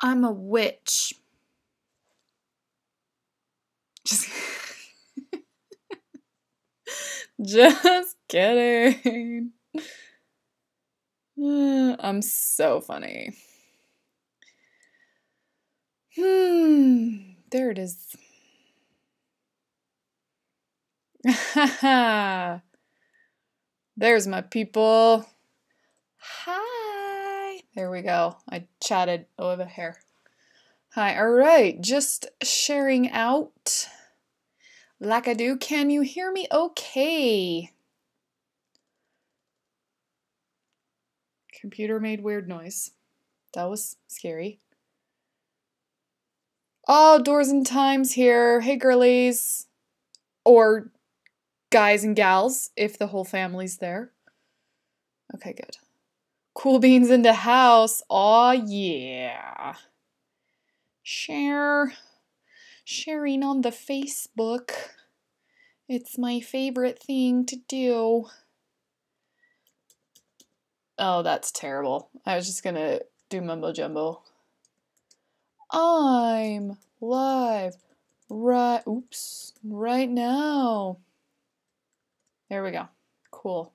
I'm a witch. Just, just kidding. I'm so funny. There it is. There's my people. Hi. There we go. I chatted over here. Hi. All right. Just sharing out like I do. Can you hear me okay? Computer made weird noise. That was scary. Oh, Doors and Times here. Hey, girlies. Or guys and gals, if the whole family's there. Okay, good. Cool Beans in the house. Aw, yeah. Sharing on the Facebook. It's my favorite thing to do. Oh, that's terrible. I was just gonna do mumbo jumbo. I'm live right now. There we go. Cool.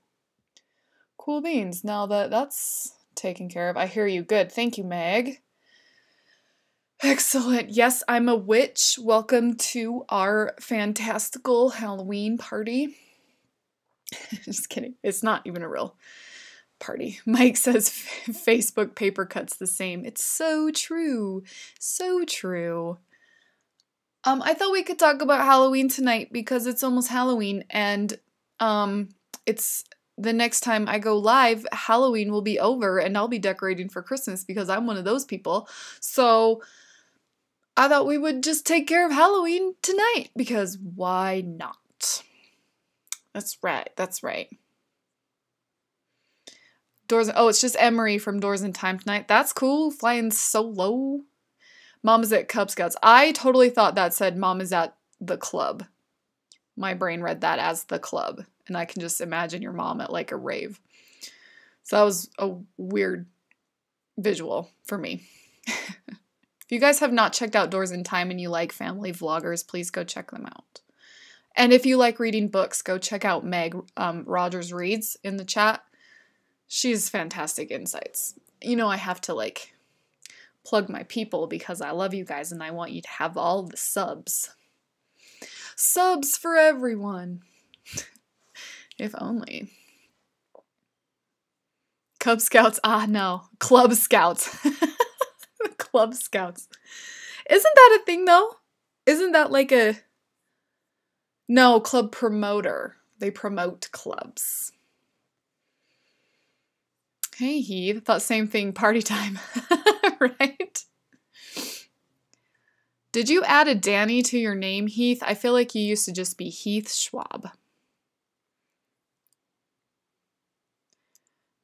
Cool beans. Now that that's taken care of. I hear you. Good. Thank you, Meg. Excellent. Yes, I'm a witch. Welcome to our fantastical Halloween party. Just kidding. It's not even a real party. Mike says Facebook paper cuts the same. It's so true. So true. I thought we could talk about Halloween tonight because it's almost Halloween and it's the next time I go live, Halloween will be over and I'll be decorating for Christmas because I'm one of those people. So I thought we would just take care of Halloween tonight because why not? That's right. That's right. It's just Emery from Doors in Time tonight. That's cool. Flying solo. Mom is at Cub Scouts. I totally thought that said Mom is at the club. My brain read that as the club. And I can just imagine your mom at like a rave. So that was a weird visual for me. If you guys have not checked out Doors in Time and you like family vloggers, please go check them out. And if you like reading books, go check out Meg Rogers Reads in the chat. She's fantastic insights. You know, I have to like plug my people because I love you guys and I want you to have all the subs. Subs for everyone. If only. Cub Scouts. No. Club Scouts. Club Scouts. Isn't that a thing though? Isn't that like a... No, club promoter. They promote clubs. Hey, Heath. Thought same thing. Party time. Right? Did you add a Danny to your name, Heath? I feel like you used to just be Heath Schwab.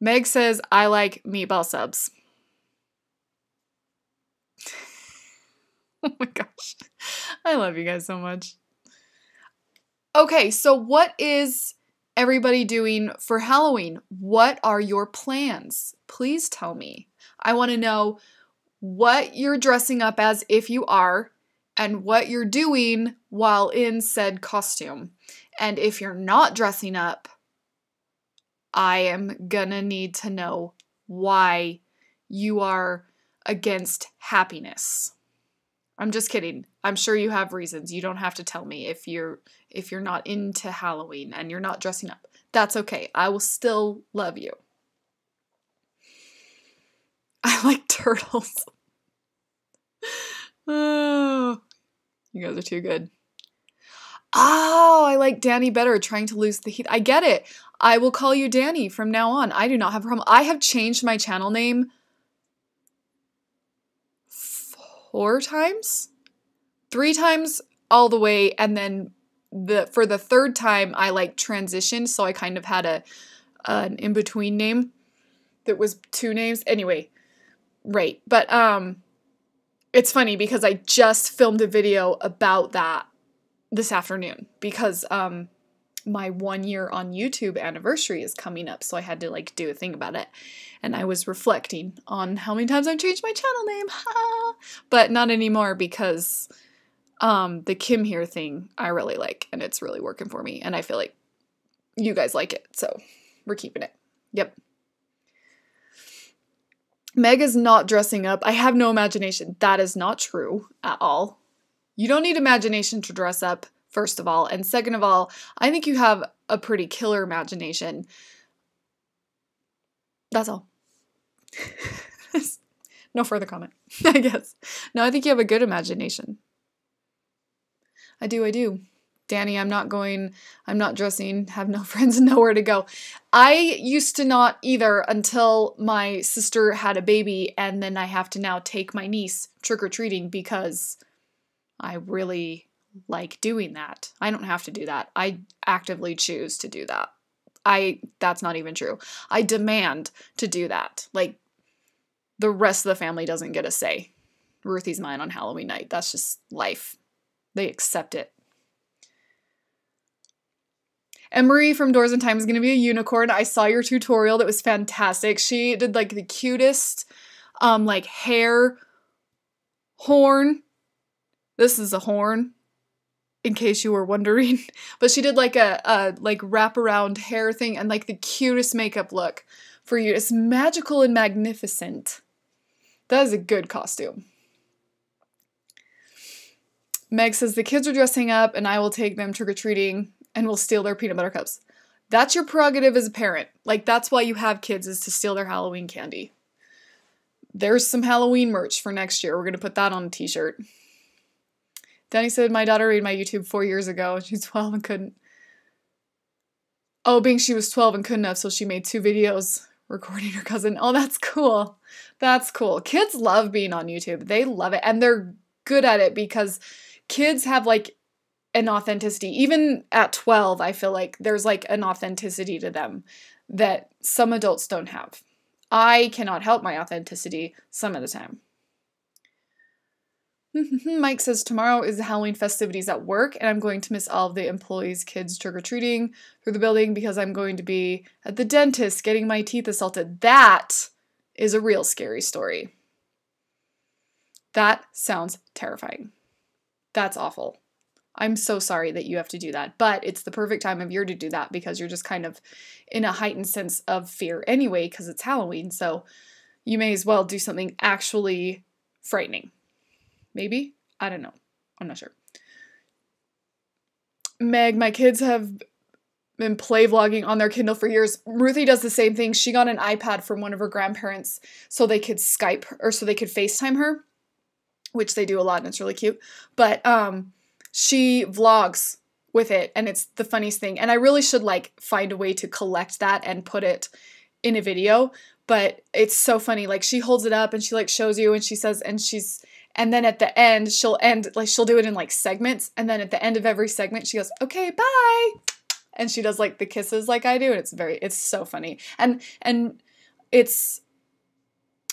Meg says, I like meatball subs. Oh my gosh. I love you guys so much. Okay, so what is everybody doing for Halloween? What are your plans? Please tell me. I want to know what you're dressing up as if you are, and what you're doing while in said costume. And if you're not dressing up, I am gonna need to know why you are against happiness. I'm just kidding. I'm sure you have reasons. You don't have to tell me if you're not into Halloween and you're not dressing up. That's okay. I will still love you. I like turtles. Oh, you guys are too good. Oh, I like Danny better, trying to lose the heat. I get it. I will call you Danny from now on. I do not have a problem. I have changed my channel name 4 times? 3 times all the way, and then for the 3rd time I like transitioned, so I kind of had an in-between name that was 2 names. Anyway, right. But it's funny because I just filmed a video about that this afternoon because my 1 year on YouTube anniversary is coming up, so I had to like do a thing about it. And I was reflecting on how many times I've changed my channel name. But not anymore because the Kim here thing I really like, and it's really working for me, and I feel like you guys like it, so we're keeping it. Yep. Meg is not dressing up. I have no imagination. That is not true at all. You don't need imagination to dress up, first of all. And second of all, I think you have a pretty killer imagination. That's all. No further comment, I guess. No, I think you have a good imagination. I do. Danny, I'm not dressing, have no friends, nowhere to go. I used to not either until my sister had a baby, and then I have to now take my niece trick-or-treating because I really like doing that. I don't have to do that. I actively choose to do that. That's not even true. I demand to do that. Like, the rest of the family doesn't get a say. Ruthie's mine on Halloween night. That's just life. They accept it. Emery from Doors in Time is going to be a unicorn. I saw your tutorial. That was fantastic. She did like the cutest like hair horn. This is a horn, in case you were wondering. But she did like a like wraparound hair thing and like the cutest makeup look for you. It's magical and magnificent. That is a good costume. Meg says the kids are dressing up and I will take them trick-or-treating and will steal their peanut butter cups. That's your prerogative as a parent. Like, that's why you have kids, is to steal their Halloween candy. There's some Halloween merch for next year. We're going to put that on a t-shirt. Danny said, my daughter made my YouTube 4 years ago. She's 12 and couldn't. Oh, being she was 12 and couldn't have, so she made 2 videos recording her cousin. Oh, that's cool. That's cool. Kids love being on YouTube. They love it. And they're good at it because kids have, like, an authenticity. Even at 12, I feel like there's like an authenticity to them that some adults don't have. I cannot help my authenticity some of the time. Mike says, tomorrow is the Halloween festivities at work and I'm going to miss all of the employees' kids trick-or-treating through the building because I'm going to be at the dentist getting my teeth assaulted. That is a real scary story. That sounds terrifying. That's awful. I'm so sorry that you have to do that, but it's the perfect time of year to do that because you're just kind of in a heightened sense of fear anyway because it's Halloween, so you may as well do something actually frightening. Maybe? I don't know. I'm not sure. Meg, my kids have been play vlogging on their Kindle for years. Ruthie does the same thing. She got an iPad from one of her grandparents so they could Skype, or so they could FaceTime her, which they do a lot and it's really cute, but she vlogs with it, and it's the funniest thing. And I really should, like, find a way to collect that and put it in a video, but it's so funny. Like, she holds it up, and she, like, shows you, and she says, and then at the end, she'll do it in, like, segments, and then at the end of every segment, she goes, okay, bye! And she does, like, the kisses like I do, and it's so funny. And it's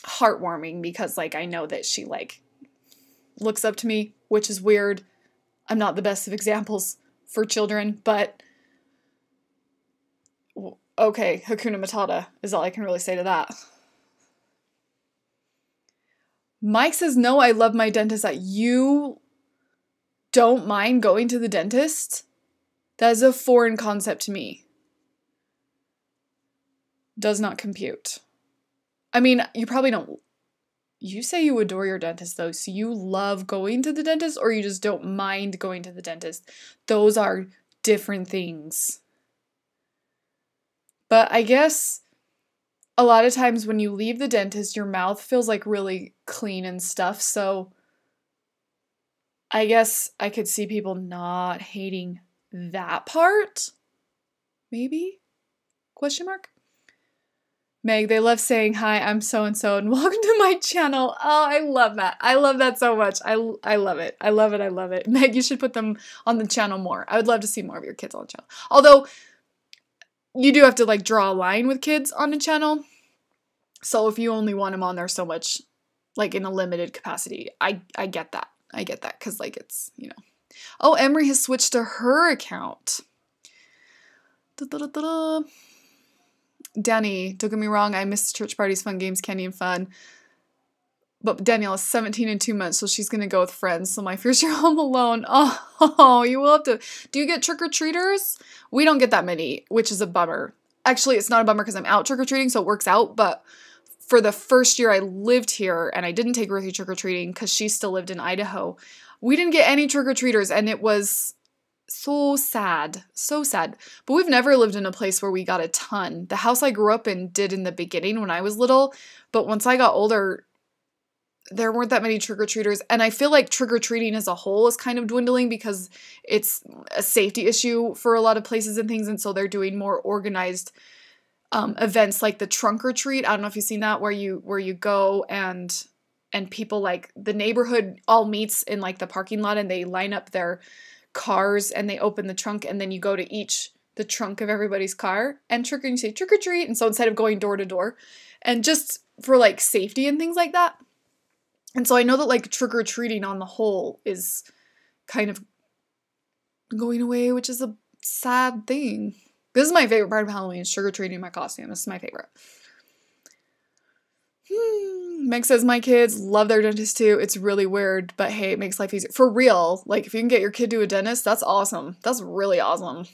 heartwarming because, like, I know that she, like, looks up to me, which is weird. I'm not the best of examples for children, but okay, Hakuna Matata is all I can really say to that. Mike says, no, I love my dentist. That you don't mind going to the dentist? That is a foreign concept to me. Does not compute. I mean, you probably don't. You say you adore your dentist, though, so you love going to the dentist, or you just don't mind going to the dentist? Those are different things. But I guess a lot of times when you leave the dentist, your mouth feels like really clean and stuff, so I guess I could see people not hating that part. Maybe? Question mark? Meg, they love saying, hi, I'm so-and-so, and welcome to my channel. Oh, I love that. I love that so much. I love it. I love it. I love it. Meg, you should put them on the channel more. I would love to see more of your kids on the channel. Although, you do have to, like, draw a line with kids on the channel. So if you only want them on there so much, like, in a limited capacity, I get that. I get that, because, like, it's, you know. Oh, Emery has switched to her account. Da-da-da-da-da. Danny, don't get me wrong, I miss church parties, fun games, candy, and fun. But Danielle is 17 in 2 months, so she's gonna go with friends. So my fears you're home alone. Oh, you will have to. Do you get trick-or-treaters? We don't get that many, which is a bummer. Actually, it's not a bummer because I'm out trick-or-treating, so it works out. But for the first year I lived here, and I didn't take Ruthie trick-or-treating because she still lived in Idaho, we didn't get any trick-or-treaters, and it was so sad. So sad. But we've never lived in a place where we got a ton. The house I grew up in did in the beginning when I was little, but once I got older, there weren't that many trick-or-treaters, and I feel like trick-or-treating as a whole is kind of dwindling because it's a safety issue for a lot of places and things, and so they're doing more organized events like the trunk or treat. I don't know if you've seen that, where you go and people, like, the neighborhood all meets in like the parking lot and they line up their cars and they open the trunk, and then you go to the trunk of everybody's car and you say trick or treat, and so instead of going door to door, and just for like safety and things like that. And so I know that like trick-or-treating on the whole is kind of going away, which is a sad thing. This is my favorite part of Halloween, is trick-or-treating my costume. This is my favorite. Meg says, my kids love their dentist too. It's really weird, but hey, it makes life easier. For real, like if you can get your kid to a dentist, that's awesome. That's really awesome.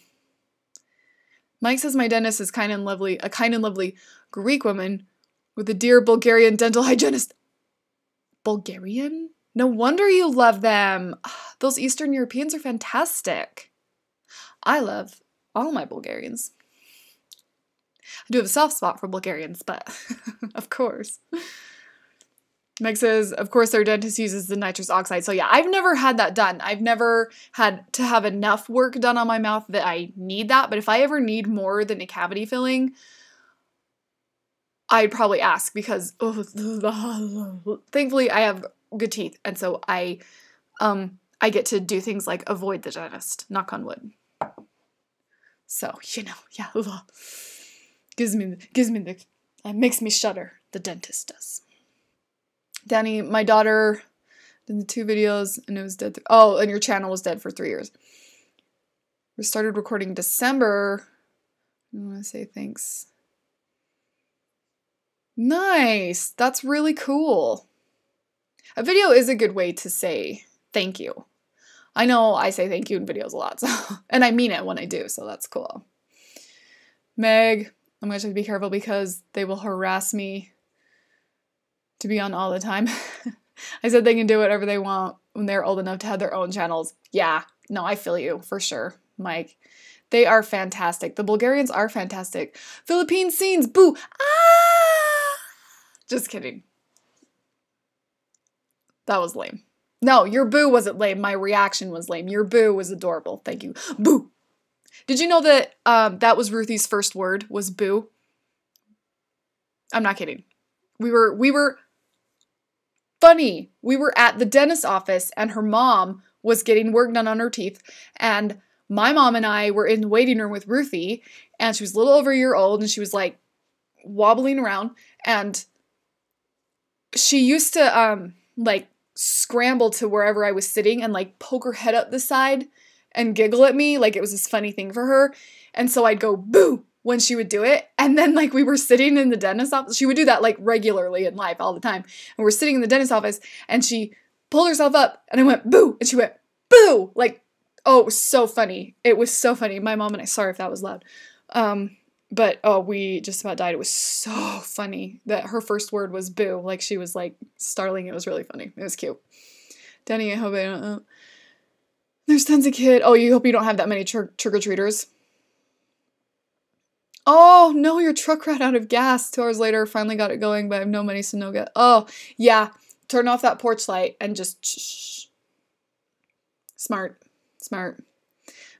Mike says, my dentist is a kind and lovely Greek woman with a dear Bulgarian dental hygienist. Bulgarian? No wonder you love them. Those Eastern Europeans are fantastic. I love all my Bulgarians. I do have a soft spot for Bulgarians, but of course. Meg says, of course their dentist uses the nitrous oxide. So yeah, I've never had that done. I've never had to have enough work done on my mouth that I need that. But if I ever need more than a cavity filling, I'd probably ask, because thankfully I have good teeth, and so I get to do things like avoid the dentist, knock on wood. So, yeah, gives me the, it makes me shudder. The dentist does. Danny, my daughter did the 2 videos and it was dead. And your channel was dead for 3 years. We started recording December. I want to say thanks. Nice. That's really cool. A video is a good way to say thank you. I know I say thank you in videos a lot, so, and I mean it when I do, so that's cool. Meg, I'm going to have to be careful because they will harass me to be on all the time. I said they can do whatever they want when they're old enough to have their own channels. Yeah, no, I feel you, for sure, Mike. They are fantastic. The Bulgarians are fantastic. Philippine scenes, boo! Ah! Just kidding. That was lame. No, your boo wasn't lame. My reaction was lame. Your boo was adorable. Thank you. Boo! Did you know that that was Ruthie's first word, was boo? I'm not kidding. We were funny. We were at the dentist's office and her mom was getting work done on her teeth, and my mom and I were in the waiting room with Ruthie, and she was a little over a year old, and she was like wobbling around, and she used to like scramble to wherever I was sitting and like poke her head up the side and giggle at me like it was this funny thing for her. And so I'd go boo when she would do it. And then like we were sitting in the dentist's office. She would do that like regularly in life all the time. And we're sitting in the dentist's office and she pulled herself up and I went boo and she went boo. Like, oh, it was so funny. It was so funny. My mom and I, sorry if that was loud. But oh, we just about died. It was so funny that her first word was boo. Like she was like startling. It was really funny. It was cute. Danny, I hope I don't know. There's tons of kids. Oh, you hope you don't have that many trick-or-treaters. Oh, no, your truck ran out of gas. 2 hours later, finally got it going, but I have no money, so no gas. Oh, yeah. Turn off that porch light and just shh. Smart. Smart.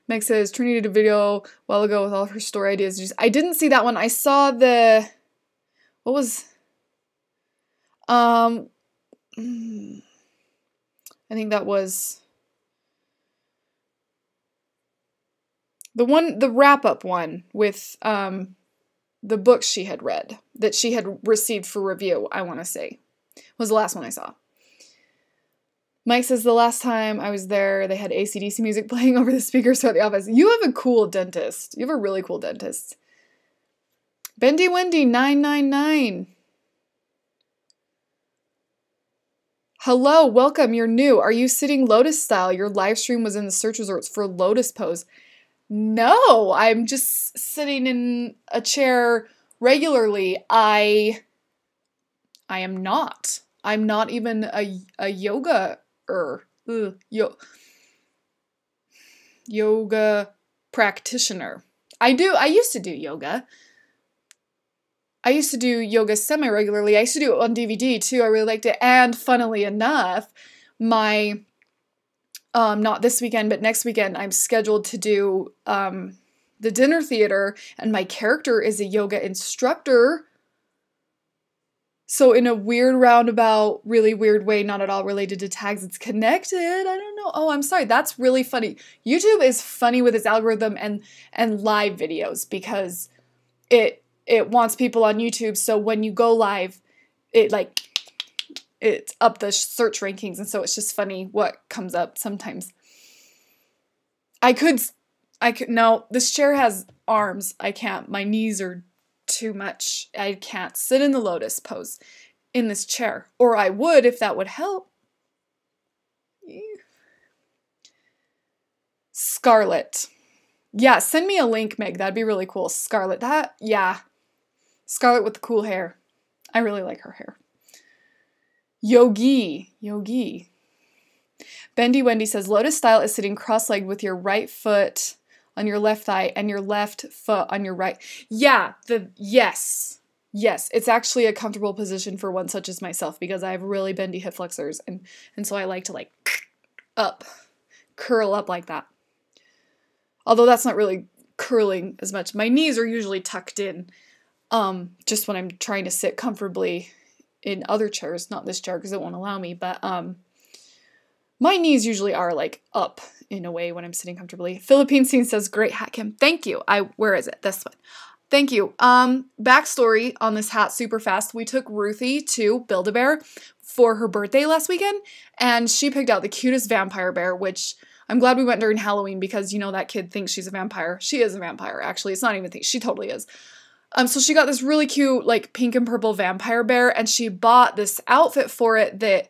Meg says, Trini did a video a while ago with all of her story ideas. I didn't see that one. I saw the... What was... I think that was... The wrap-up one with the books she had read, that she had received for review, I want to say, was the last one I saw. Mike says the last time I was there, they had AC/DC music playing over the speakers throughout the office. You have a cool dentist. You have a really cool dentist. Bendy Wendy 999. Hello, welcome. You're new. Are you sitting lotus style? Your live stream was in the search results for lotus pose. No, I'm just sitting in a chair regularly. I am not. I'm not even a yoga yoga practitioner. I used to do yoga. I used to do yoga semi-regularly. I used to do it on DVD too. I really liked it. And funnily enough, my not this weekend, but next weekend, I'm scheduled to do the dinner theater, and my character is a yoga instructor. So in a weird roundabout, really weird way, not at all related to tags, it's connected. I don't know. Oh, I'm sorry. That's really funny. YouTube is funny with its algorithm and live videos because it wants people on YouTube. So when you go live, it's up the search rankings, and so it's just funny what comes up sometimes. No, this chair has arms. I can't. My knees are too much. I can't sit in the lotus pose in this chair. Or I would if that would help. Scarlet. Yeah, send me a link, Meg. That'd be really cool. Scarlet. Scarlet with the cool hair. I really like her hair. Yogi. Bendy Wendy says, lotus style is sitting cross-legged with your right foot on your left thigh and your left foot on your right. Yeah, yes, it's actually a comfortable position for one such as myself because I have really bendy hip flexors, and so I like to curl up like that. Although that's not really curling as much. My knees are usually tucked in, just when I'm trying to sit comfortably in other chairs, not this chair because it won't allow me, but my knees usually are up in a way when I'm sitting comfortably. Philippine Scene says, great hat, Kim. Thank you. Where is it? This one. Thank you. Backstory on this hat super fast. We took Ruthie to Build-A-Bear for her birthday last weekend, and she picked out the cutest vampire bear, which I'm glad we went during Halloween because, that kid thinks she's a vampire. She is a vampire, actually. It's not even a thing. She totally is. So she got this really cute, pink and purple vampire bear, and she bought this outfit for it that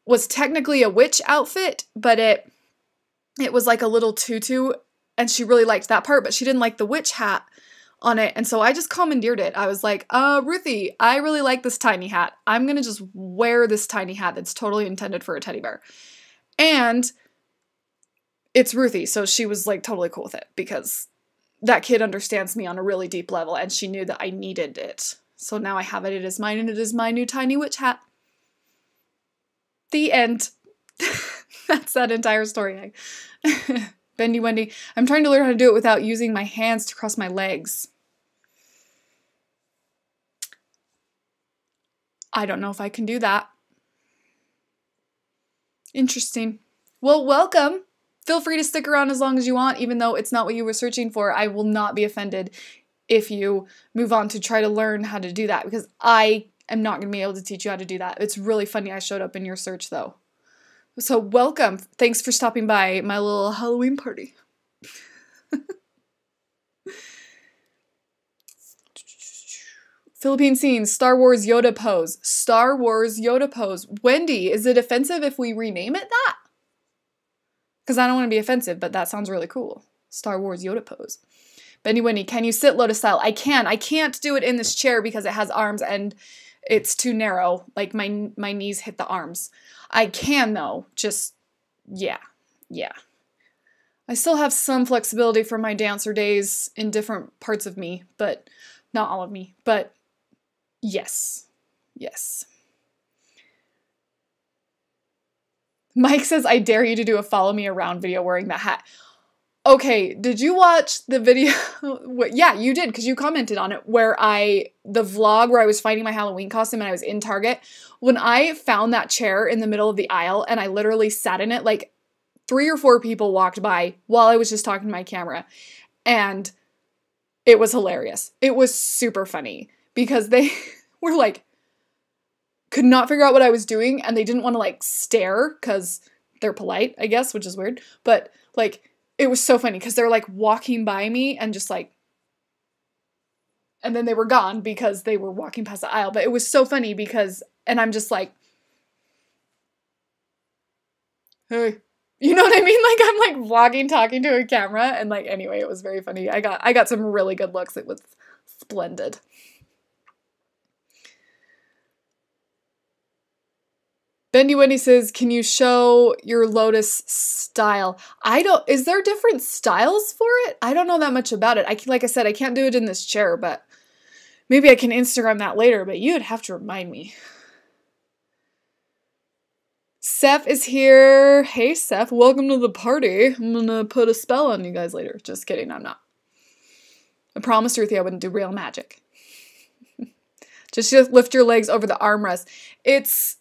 was technically a witch outfit, but it was like a little tutu, and she really liked that part, but she didn't like the witch hat on it, and so I just commandeered it. I was like, Ruthie, I really like this tiny hat. I'm gonna just wear this tiny hat that's totally intended for a teddy bear. And it's Ruthie, so she was totally cool with it because that kid understands me on a really deep level, and she knew that I needed it. So now I have it. It is mine, and it is my new tiny witch hat. The end. That's that entire story. Bendy Wendy. I'm trying to learn how to do it without using my hands to cross my legs. I don't know if I can do that. Interesting. Well, welcome. Feel free to stick around as long as you want, even though it's not what you were searching for. I will not be offended if you move on to try to learn how to do that, because I am not going to be able to teach you how to do that. It's really funny I showed up in your search, though. So welcome. Thanks for stopping by my little Halloween party. Philippine Scene, Star Wars Yoda pose. Star Wars Yoda pose. Wendy, is it offensive if we rename it that? Because I don't want to be offensive, but that sounds really cool. Star Wars Yoda pose. Bendy Wendy, can you sit lotus style? I can. I can't do it in this chair because it has arms and it's too narrow. My knees hit the arms. I can though. Just, yeah. I still have some flexibility from my dancer days in different parts of me, but not all of me. But yes. Mike says, I dare you to do a follow me around video wearing that hat. Okay, did you watch the video? Yeah, you did, because you commented on it, the vlog where I was finding my Halloween costume and I was in Target. When I found that chair in the middle of the aisle and I literally sat in it, 3 or 4 people walked by while I was just talking to my camera. And it was hilarious. It was super funny because they were could not figure out what I was doing, and they didn't want to stare because they're polite, I guess, which is weird. But like, it was so funny because they're like walking by me and just like, and then they were gone because they were walking past the aisle. But it was so funny because, and I'm just like, hey, you know what I mean? Like, I'm like vlogging, talking to a camera, and like, anyway, it was very funny. I got some really good looks. It was splendid. Bendy Wendy says, can you show your Lotus style? Is there different styles for it? I don't know that much about it. Like I said, I can't do it in this chair, but maybe I can Instagram that later, but you'd have to remind me. Seth is here. Hey, Seth, welcome to the party. I'm gonna put a spell on you guys later. Just kidding, I'm not. I promised Ruthie I wouldn't do real magic. Just lift your legs over the armrest. It's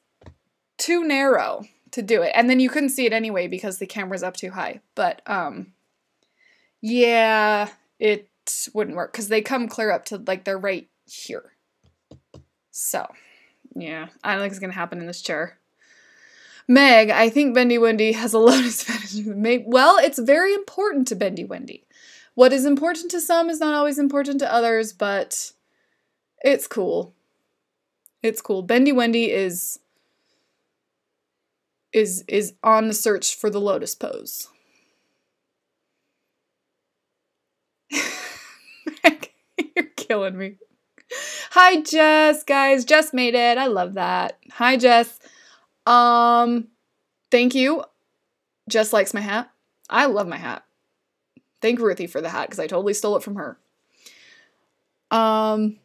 too narrow to do it. And then you couldn't see it anyway because the camera's up too high. But, yeah, it wouldn't work because they come clear up to, like, they're right here. So, yeah, I don't think it's gonna happen in this chair. Meg, I think Bendy Wendy has a Lotus fetish. Well, it's very important to Bendy Wendy. What is important to some is not always important to others, but it's cool. It's cool. Bendy Wendy is on the search for the Lotus pose. Meg, you're killing me. Hi, Jess, guys. Jess made it. I love that. Hi, Jess. Thank you. Jess likes my hat. I love my hat. Thank Ruthie for the hat, because I totally stole it from her. Mike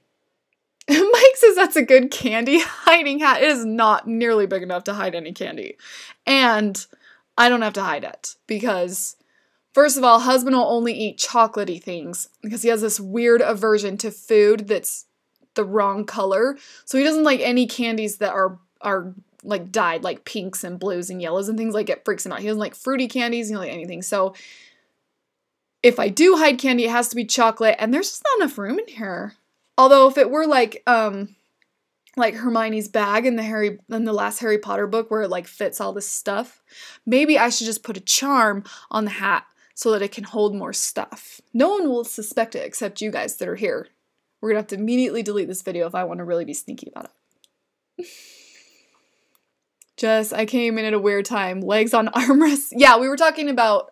says that's a good candy hiding hat. It is not nearly big enough to hide any candy. And I don't have to hide it, because first of all, husband will only eat chocolatey things, because he has this weird aversion to food that's the wrong color. So he doesn't like any candies that are like dyed, like pinks and blues and yellows and things. Like, it freaks him out. He doesn't like fruity candies, he doesn't like anything. So if I do hide candy, it has to be chocolate, and there's just not enough room in here. Although if it were like Hermione's bag in the last Harry Potter book where it like fits all this stuff, maybe I should just put a charm on the hat so that it can hold more stuff. No one will suspect it except you guys that are here. We're gonna have to immediately delete this video if I want to really be sneaky about it. Jess, I came in at a weird time. Legs on armrests. Yeah, we were talking about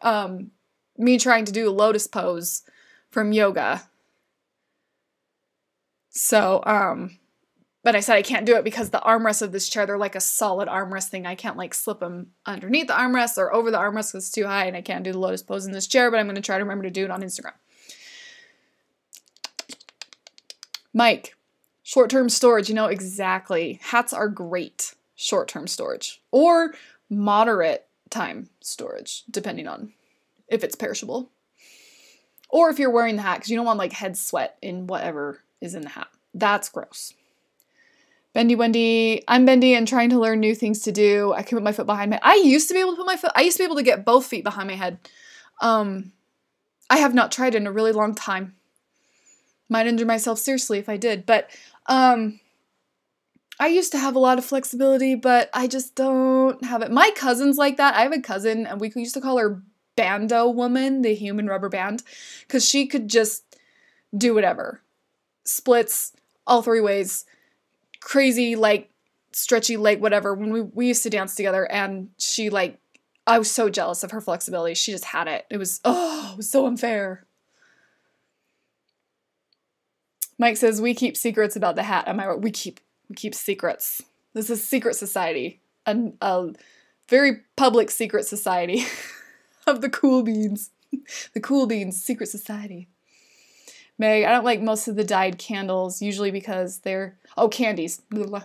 me trying to do a lotus pose from yoga. So, but I said I can't do it because the armrests of this chair, they're like a solid armrest thing. I can't like slip them underneath the armrest or over the armrest because it's too high, and I can't do the lotus pose in this chair, but I'm going to try to remember to do it on Instagram. Mike, short-term storage, you know exactly. Hats are great. Short-term storage or moderate time storage, depending on if it's perishable or if you're wearing the hat, because you don't want like head sweat in whatever is in the hat. That's gross. Bendy Wendy, I'm bendy and trying to learn new things to do. I can put my foot behind my. I used to be able to get both feet behind my head. I have not tried in a really long time. Might injure myself seriously if I did, but I used to have a lot of flexibility, but I just don't have it. My cousin's like that. I have a cousin, and we used to call her Bando Woman, the human rubber band, because she could just do whatever. Splits, all three ways, crazy, like, stretchy leg, whatever. When we used to dance together, and she, like, I was so jealous of her flexibility. She just had it. It was so unfair. Mike says, we keep secrets about the hat. Am I right? We keep secrets. This is secret society. A very public secret society of the Cool Beans. The Cool Beans Secret Society. Meg, I don't like most of the dyed candles, usually because they're... Oh, candies. Blah, blah.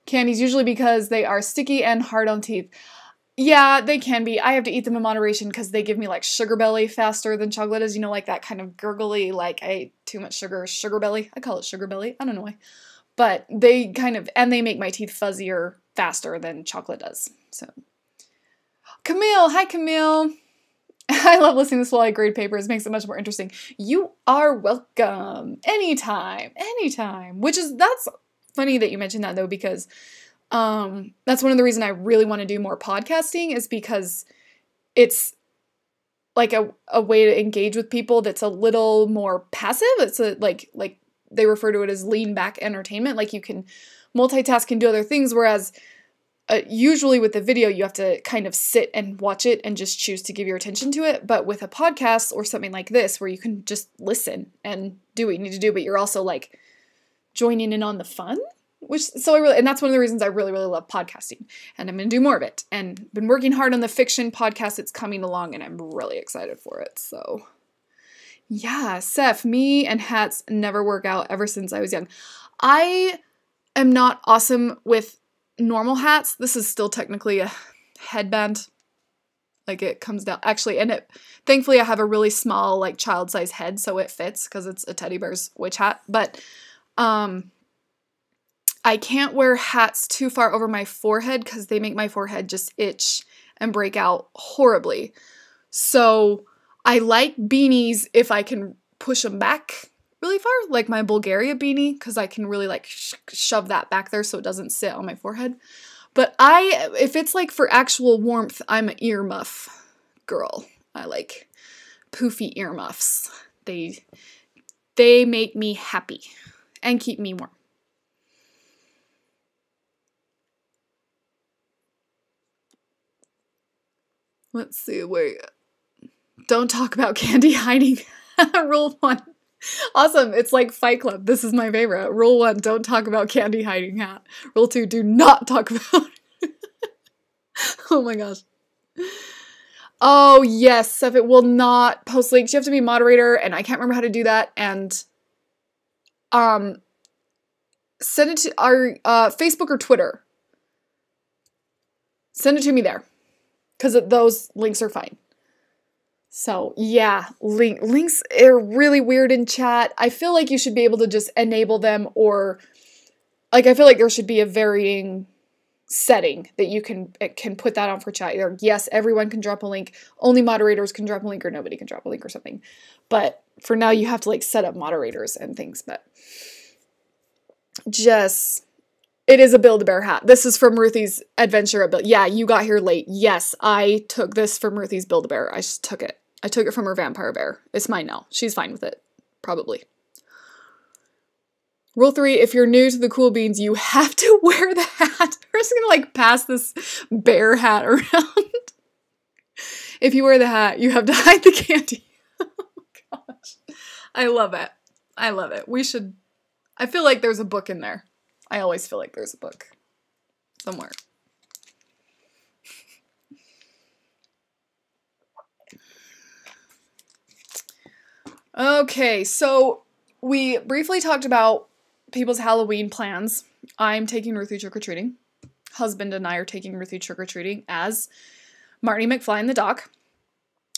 Candies, usually because they are sticky and hard on teeth. Yeah, they can be. I have to eat them in moderation because they give me like sugar belly faster than chocolate is. You know, like that kind of gurgly, like I ate too much sugar belly. I call it sugar belly. I don't know why. But they kind of, and they make my teeth fuzzier faster than chocolate does. So, Camille, hi Camille. I love listening to this while I grade papers. It makes it much more interesting. You are welcome. Anytime. That's funny that you mentioned that though, because That's one of the reasons I really want to do more podcasting, is because it's like a way to engage with people that's a little more passive. It's like they refer to it as lean back entertainment. Like you can multitask and do other things, whereas usually with the video, you have to kind of sit and watch it and just choose to give your attention to it. But with a podcast or something like this, where you can just listen and do what you need to do, but you're also like joining in on the fun, and that's one of the reasons I really, really love podcasting, and I'm going to do more of it, and been working hard on the fiction podcast that's coming along, and I'm really excited for it. So yeah, Seth, me and hats never work out ever since I was young. I am not awesome with normal hats. This is still technically a headband. Like it comes down, actually, and thankfully I have a really small, like child-size head, so it fits because it's a teddy bear's witch hat. But I can't wear hats too far over my forehead because they make my forehead just itch and break out horribly. So I like beanies if I can push them back really far, like my Bulgaria beanie, because I can really like shove that back there so it doesn't sit on my forehead. But if it's like for actual warmth, I'm an earmuff girl. I like poofy earmuffs. They make me happy and keep me warm. Let's see, wait. Don't talk about candy hiding. Rule 1. Awesome. It's like Fight Club. This is my favorite. Rule 1, don't talk about candy hiding hat. Rule 2, do not talk about Oh my gosh. Oh yes, Seth, it will not post links. You have to be moderator, and I can't remember how to do that. And send it to our Facebook or Twitter. Send it to me there, because those links are fine. So yeah, links are really weird in chat. I feel like you should be able to just enable them, or like I feel like there should be a varying setting that you can put that on for chat. Either yes, everyone can drop a link, only moderators can drop a link, or nobody can drop a link or something. But for now, you have to like set up moderators and things. But it is a Build-A-Bear hat. This is from Ruthie's Adventure. Yeah, you got here late. Yes, I took this from Ruthie's Build-A-Bear. I just took it. I took it from her vampire bear. It's mine now. She's fine with it. Probably. Rule 3, if you're new to the Cool Beans, you have to wear the hat. We're just gonna like pass this bear hat around. If you wear the hat, you have to hide the candy. Oh gosh. I love it. I love it. I feel like there's a book in there. I always feel like there's a book somewhere. Okay, so we briefly talked about people's Halloween plans. I'm taking Ruthie trick-or-treating. Husband and I are taking Ruthie trick-or-treating as Marty McFly and the Doc.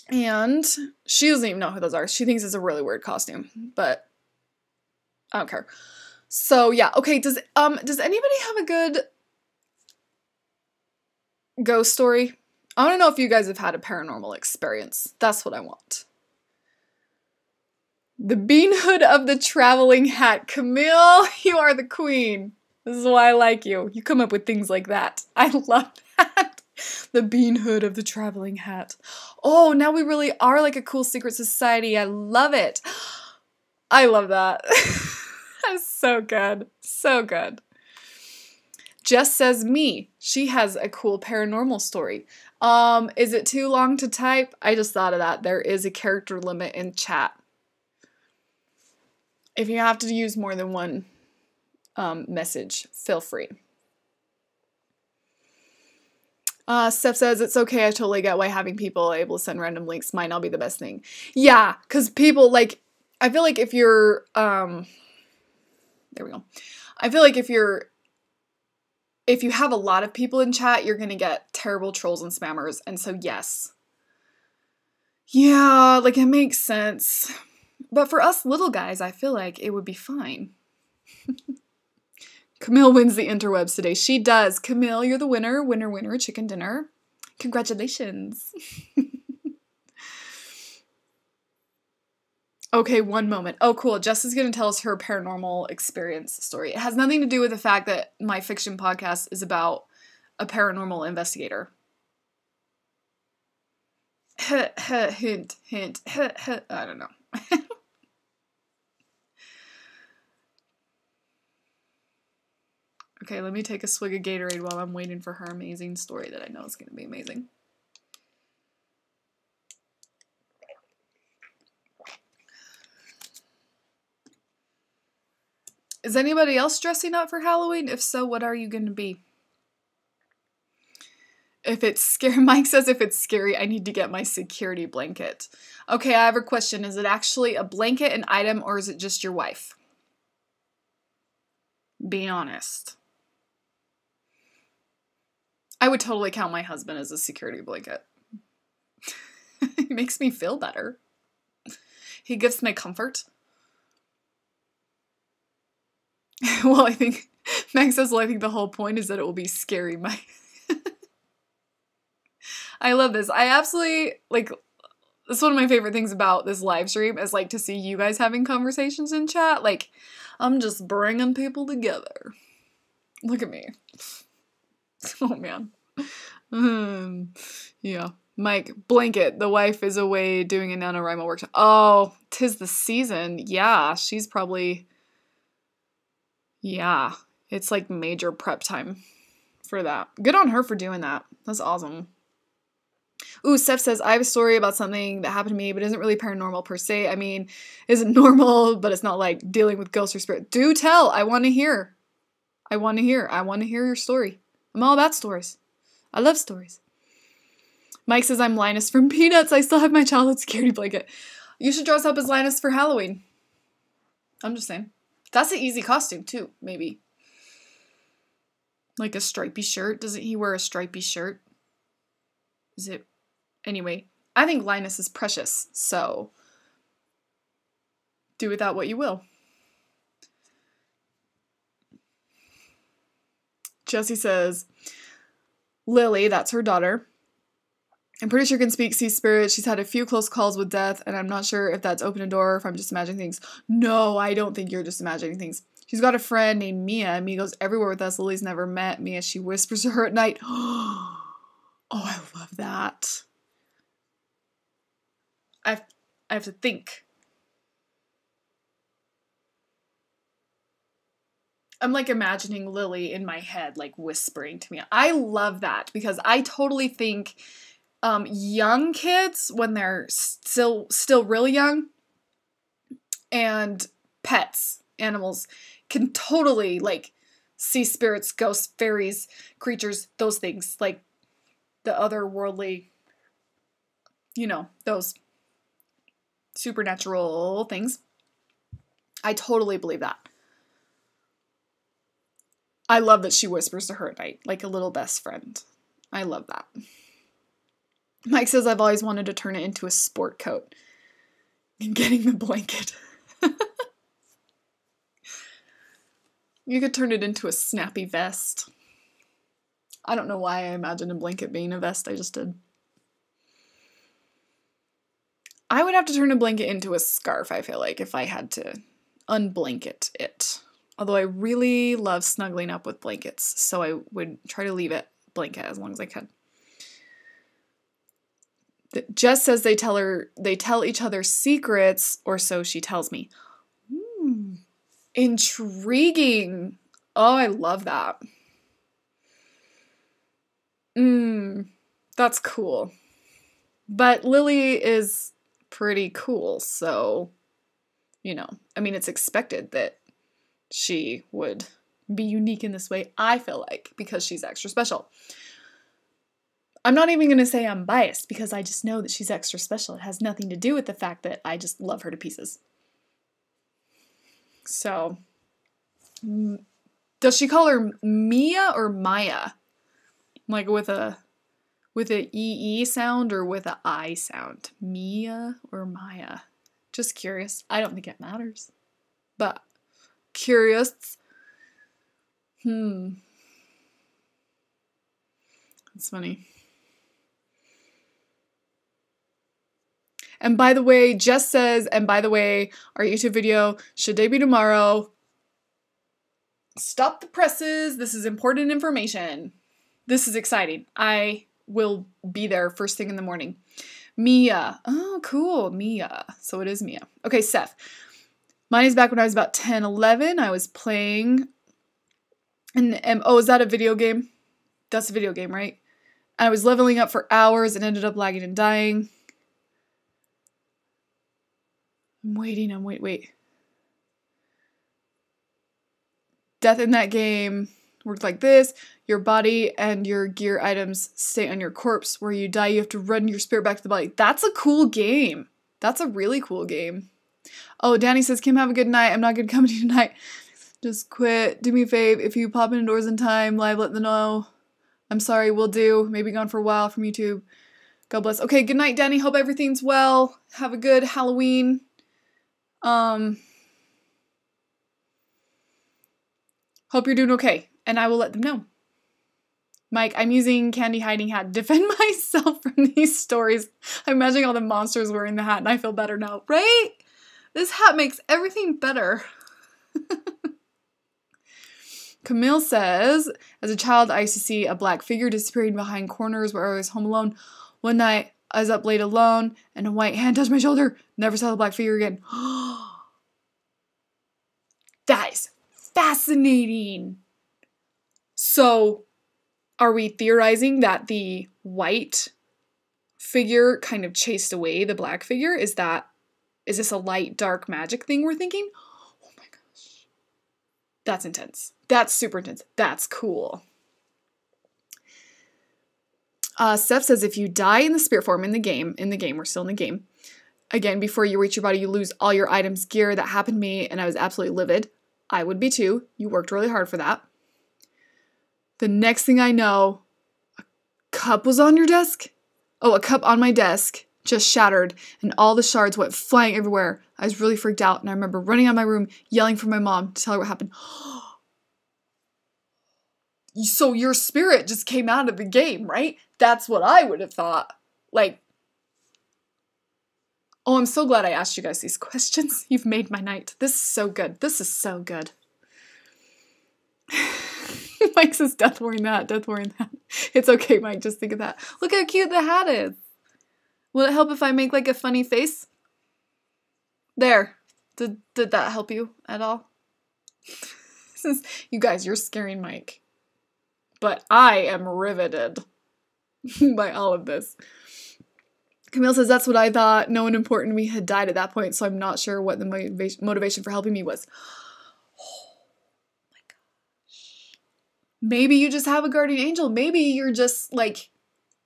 And she doesn't even know who those are. She thinks it's a really weird costume, but I don't care. So yeah, okay, does anybody have a good ghost story? I want to know if you guys have had a paranormal experience. That's what I want. The Bean Hood of the Traveling Hat. Camille, you are the queen. This is why I like you. You come up with things like that. I love that. The Bean Hood of the Traveling Hat. Oh, now we really are like a cool secret society. I love it. I love that. That's so good. So good. Jess says me. She has a cool paranormal story. Is it too long to type? I just thought of that. There is a character limit in chat. If you have to use more than one message, feel free. Steph says, it's okay, I totally get why having people able to send random links might not be the best thing. Yeah, because people, like, I feel like if you're, there we go. I feel like if you have a lot of people in chat, you're gonna get terrible trolls and spammers, and so yes. Yeah, like, it makes sense. But for us little guys, I feel like it would be fine. Camille wins the interwebs today. She does. Camille, you're the winner. Winner, winner, chicken dinner. Congratulations. Okay, one moment. Oh, cool. Jess is going to tell us her paranormal experience story. It has nothing to do with the fact that my fiction podcast is about a paranormal investigator. Hint, hint. I don't know. Okay, let me take a swig of Gatorade while I'm waiting for her amazing story that I know is going to be amazing. Is anybody else dressing up for Halloween? If so, what are you going to be? If it's scary, Mike says if it's scary, I need to get my security blanket. Okay, I have a question. Is it actually a blanket, an item, or is it just your wife? Be honest. I would totally count my husband as a security blanket. He makes me feel better. He gives me comfort. Well, I think Max says, well, I think the whole point is that it will be scary, Mike. I love this. I absolutely, like, that's one of my favorite things about this live stream is, like, to see you guys having conversations in chat. Like, I'm just bringing people together. Look at me. Oh, man. Yeah. Mike, blanket. The wife is away doing a NaNoWriMo workshop. Oh, 'tis the season. Yeah, she's probably... Yeah, it's like major prep time for that. Good on her for doing that. That's awesome. Ooh, Steph says, I have a story about something that happened to me, but isn't really paranormal per se. I mean, isn't normal, but it's not like dealing with ghosts or spirit. Do tell. I want to hear. I want to hear. I want to hear your story. I'm all about stories. I love stories. Mike says, I'm Linus from Peanuts. I still have my childhood security blanket. You should dress up as Linus for Halloween. I'm just saying. That's an easy costume, too, maybe. Like a stripy shirt. Doesn't he wear a stripy shirt? Is it? Anyway, I think Linus is precious, so do with that what you will. Jessie says, Lily, that's her daughter. I'm pretty sure can speak sea spirit. She's had a few close calls with death, and I'm not sure if that's open a door or if I'm just imagining things. No, I don't think you're just imagining things. She's got a friend named Mia. Mia goes everywhere with us. Lily's never met Mia. She whispers to her at night. Oh, I love that. I have to think. I'm like imagining Lily in my head, like whispering to me. I love that because I totally think young kids, when they're still really young, and pets, animals, can totally like see spirits, ghosts, fairies, creatures, those things, like the otherworldly, you know, those supernatural things. I totally believe that. I love that she whispers to her at night, like a little best friend. I love that. Mike says, I've always wanted to turn it into a sport coat. And getting the blanket. You could turn it into a snappy vest. I don't know why I imagined a blanket being a vest, I just did. I would have to turn a blanket into a scarf, I feel like, if I had to unblanket it. Although I really love snuggling up with blankets, so I would try to leave it blanket as long as I could. Jess says they tell each other secrets, or so she tells me. Intriguing. Oh, I love that. That's cool. But Lily is pretty cool, so, you know, I mean, it's expected that she would be unique in this way, I feel like, because she's extra special. I'm not even going to say I'm biased, because I just know that she's extra special. It has nothing to do with the fact that I just love her to pieces. So, does she call her Mia or Maya? Like with a EE sound or with a I sound? Mia or Maya? Just curious. I don't think it matters. But curious. That's funny. And by the way, Jess says, and by the way, our YouTube video should debut tomorrow. Stop the presses. This is important information. This is exciting. I will be there first thing in the morning. Mia. Oh, cool. Mia. So it is Mia. Okay, Seth. Mine is back when I was about 10, 11. I was playing. And oh, is that a video game? That's a video game, right? I was leveling up for hours and ended up lagging and dying. I'm waiting. Wait. Death in that game worked like this. Your body and your gear items stay on your corpse. Where you die, you have to run your spirit back to the body. That's a cool game. That's a really cool game. Oh, Danny says, Kim, have a good night. I'm not good company tonight. Just quit. Do me a fave. If you pop in Doors in Time, live, let them know. I'm sorry, will do. Maybe gone for a while from YouTube. God bless. Okay, good night, Danny. Hope everything's well. Have a good Halloween. Hope you're doing okay, and I will let them know. Mike, I'm using Candy Hiding Hat to defend myself from these stories. I'm imagining all the monsters wearing the hat, and I feel better now, right? This hat makes everything better. Camille says, as a child, I used to see a black figure disappearing behind corners where I was home alone. One night, I was up late alone, and a white hand touched my shoulder. Never saw the black figure again. That is fascinating. So, are we theorizing that the white figure kind of chased away the black figure? Is this a light, dark magic thing we're thinking? Oh my gosh. That's intense. That's super intense. That's cool. Seth says, if you die in the spirit form in the game, we're still in the game, again, before you reach your body, you lose all your items, gear. That happened to me, and I was absolutely livid. I would be too. You worked really hard for that. The next thing I know, a cup was on your desk? Oh, a cup on my desk just shattered, and all the shards went flying everywhere. I was really freaked out, and I remember running out of my room, yelling for my mom to tell her what happened. So your spirit just came out of the game, right? That's what I would have thought. Like, oh, I'm so glad I asked you guys these questions. You've made my night. This is so good. This is so good. Mike says, death wearing that. It's okay, Mike. Just think of that. Look how cute the hat is. Will it help if I make like a funny face? There. Did that help you at all? You guys, you're scaring Mike. But I am riveted by all of this. Camille says, that's what I thought. No one important to me had died at that point, so I'm not sure what the motivation for helping me was. Oh my gosh. Maybe you just have a guardian angel. Maybe you're just, like,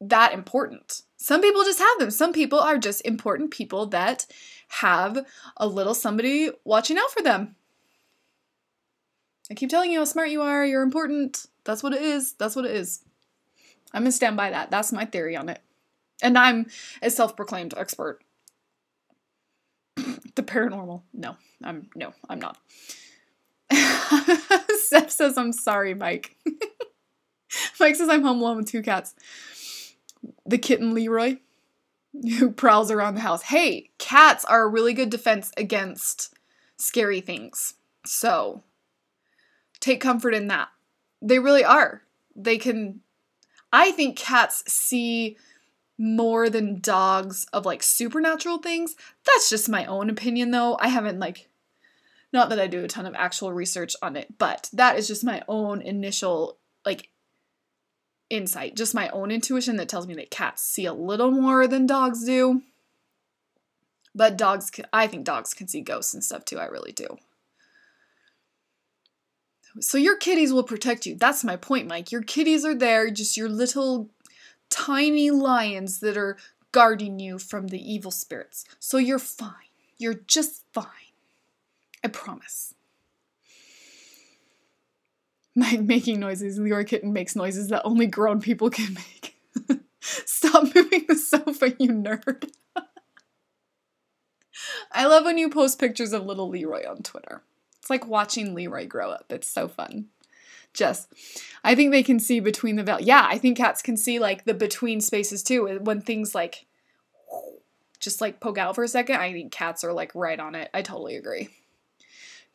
that important. Some people just have them. Some people are just important people that have a little somebody watching out for them. I keep telling you how smart you are. You're important. That's what it is. That's what it is. I'm going to stand by that. That's my theory on it. And I'm a self-proclaimed expert. The paranormal. No, I'm not. Seth says, I'm sorry, Mike. Mike says, I'm home alone with 2 cats. The kitten Leroy, who prowls around the house. Hey, cats are a really good defense against scary things. So, take comfort in that. They really are. I think cats see more than dogs of, like, supernatural things. That's just my own opinion, though. I haven't, like, not that I do a ton of actual research on it, but that is just my own initial, like, insight. Just my own intuition that tells me that cats see a little more than dogs do. But I think dogs can see ghosts and stuff, too. I really do. So your kitties will protect you. That's my point, Mike. Your kitties are there, just your little tiny lions that are guarding you from the evil spirits. So you're fine. You're just fine. I promise. Mike making noises. Your kitten makes noises that only grown people can make. Stop moving the sofa, you nerd. I love when you post pictures of little Leroy on Twitter. It's like watching Leroy grow up. It's so fun. Jess, I think they can see between the veil. Yeah, I think cats can see, like, the between spaces, too. When things, like, just like poke out for a second, I think cats are like right on it. I totally agree.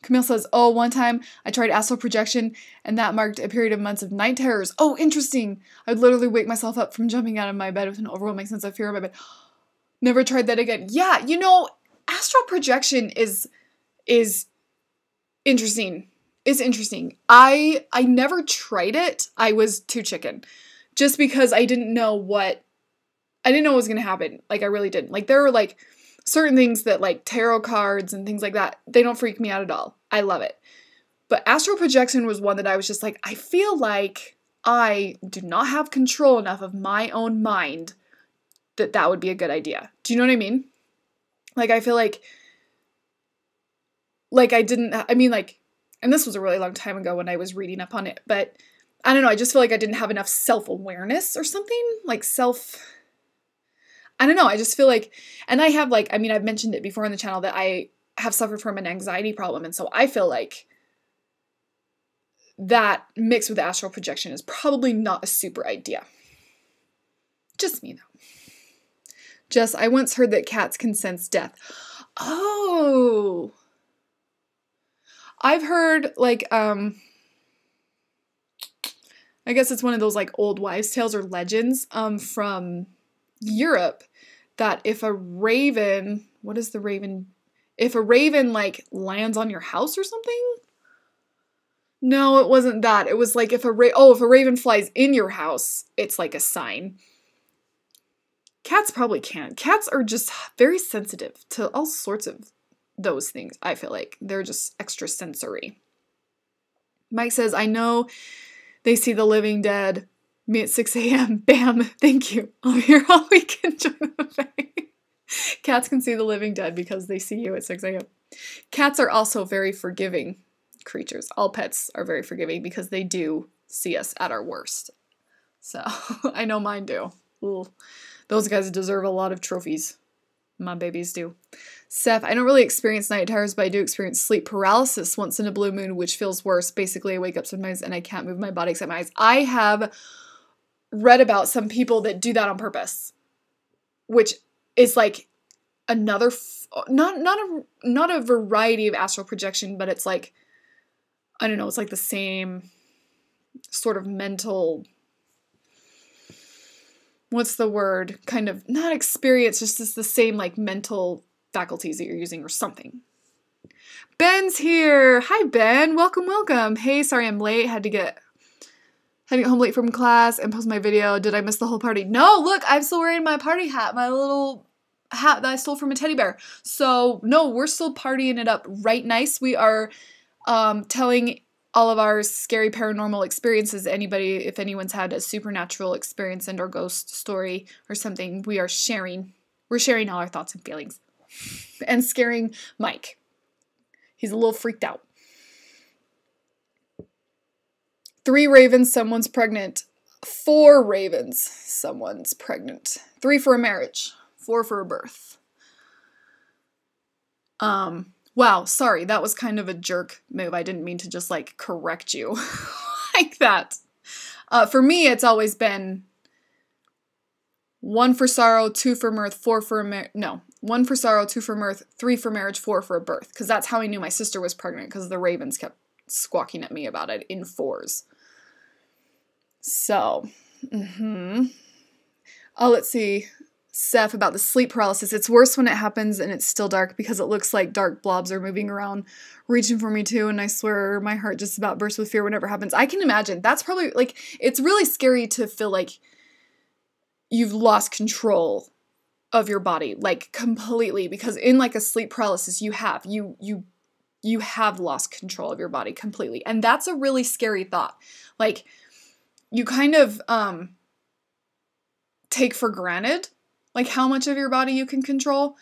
Camille says, oh, one time I tried astral projection and that marked a period of months of night terrors. Oh, interesting. I'd literally wake myself up from jumping out of my bed with an overwhelming sense of fear in my bed. Never tried that again. Yeah, you know, astral projection is interesting. It's interesting. I never tried it. I was too chicken. Just because I didn't know what was going to happen. Like, I really didn't. Like, there were, like, certain things that, like, tarot cards and things like that, they don't freak me out at all. I love it. But astral projection was one that I was just like, I feel like I do not have control enough of my own mind that would be a good idea. Do you know what I mean? Like, I feel like and this was a really long time ago when I was reading up on it, but I don't know, I just feel like I didn't have enough self-awareness or something, like I don't know, I just feel like, and I have like, I mean, I've mentioned it before on the channel that I have suffered from an anxiety problem, and so I feel like that mixed with astral projection is probably not a super idea. Just me, though. Jess, I once heard that cats can sense death. Oh! I've heard, like, I guess it's one of those, like, old wives' tales or legends, from Europe, that if a raven, if a raven, like, lands on your house or something? No, it wasn't that. It was like if a raven flies in your house, it's like a sign. Cats probably can't. Cats are just very sensitive to all sorts of those things, I feel like. They're just extra sensory. Mike says, I know they see the living dead. Me at 6 a.m. Bam. Thank you. I'm here all weekend. Join the buffet. Cats can see the living dead because they see you at 6 a.m. Cats are also very forgiving creatures. All pets are very forgiving because they do see us at our worst. So, I know mine do. Ooh. Those guys deserve a lot of trophies. My babies do. Seth, I don't really experience night terrors, but I do experience sleep paralysis once in a blue moon, which feels worse. Basically, I wake up sometimes and I can't move my body except my eyes. I have read about some people that do that on purpose, which is like another, not a variety of astral projection, but it's like, I don't know, it's like the same sort of mental, what's the word? Kind of, not experience, just it's the same like mental faculties that you're using or something. Ben's here. Hi, Ben. Welcome, welcome. Hey, sorry I'm late. Had to get home late from class and post my video. Did I miss the whole party? No, look, I'm still wearing my party hat, my little hat that I stole from a teddy bear. So, no, we're still partying it up right nice. We are telling all of our scary paranormal experiences. If anyone's had a supernatural experience and or ghost story or something, we're sharing all our thoughts and feelings. And scaring Mike. He's a little freaked out. 3 ravens, someone's pregnant. 4 ravens, someone's pregnant. 3 for a marriage. 4 for a birth. Wow, sorry, that was kind of a jerk move. I didn't mean to just, like, correct you like that. For me, it's always been 1 for sorrow, 2 for mirth, 4 for 1 for sorrow, 2 for mirth, 3 for marriage, 4 for a birth. Because that's how I knew my sister was pregnant, because the ravens kept squawking at me about it in 4s. So, oh, let's see. Seth, about the sleep paralysis. It's worse when it happens and it's still dark because it looks like dark blobs are moving around, reaching for me too, and I swear my heart just about bursts with fear whenever it happens. I can imagine. That's probably, like, it's really scary to feel like you've lost control of your body, like, completely, because in, like, a sleep paralysis, you have lost control of your body completely, and that's a really scary thought. Like, you kind of, take for granted, like, how much of your body you can control,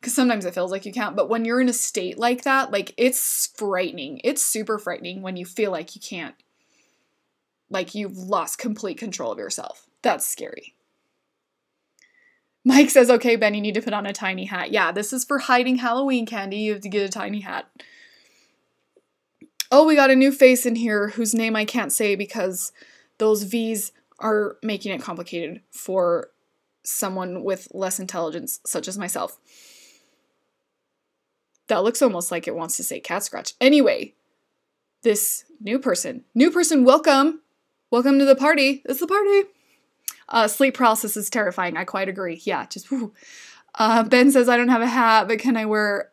because sometimes it feels like you can't, but when you're in a state like that, like, it's frightening. It's super frightening when you feel like you can't, like, you've lost complete control of yourself. That's scary. Mike says, okay, Ben, you need to put on a tiny hat. Yeah, this is for hiding Halloween candy. You have to get a tiny hat. Oh, we got a new face in here whose name I can't say because those V's are making it complicated for someone with less intelligence, such as myself. That looks almost like it wants to say cat scratch. Anyway, this new person, welcome. Welcome to the party. It's the party. Sleep paralysis is terrifying. I quite agree. Yeah, just whew. Ben says, I don't have a hat, but can I wear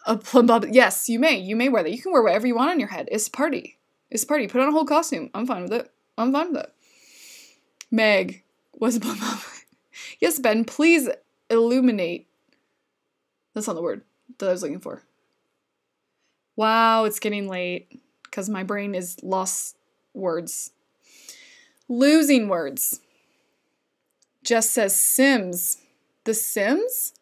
a plum bob? Yes, you may. You may wear that. You can wear whatever you want on your head. It's a party. It's a party. Put on a whole costume. I'm fine with it. I'm fine with it. Meg, what's a plum bob? Yes, Ben, please illuminate. That's not the word that I was looking for. Wow, it's getting late because my brain is lost words. Losing words. Jess says Sims. The Sims?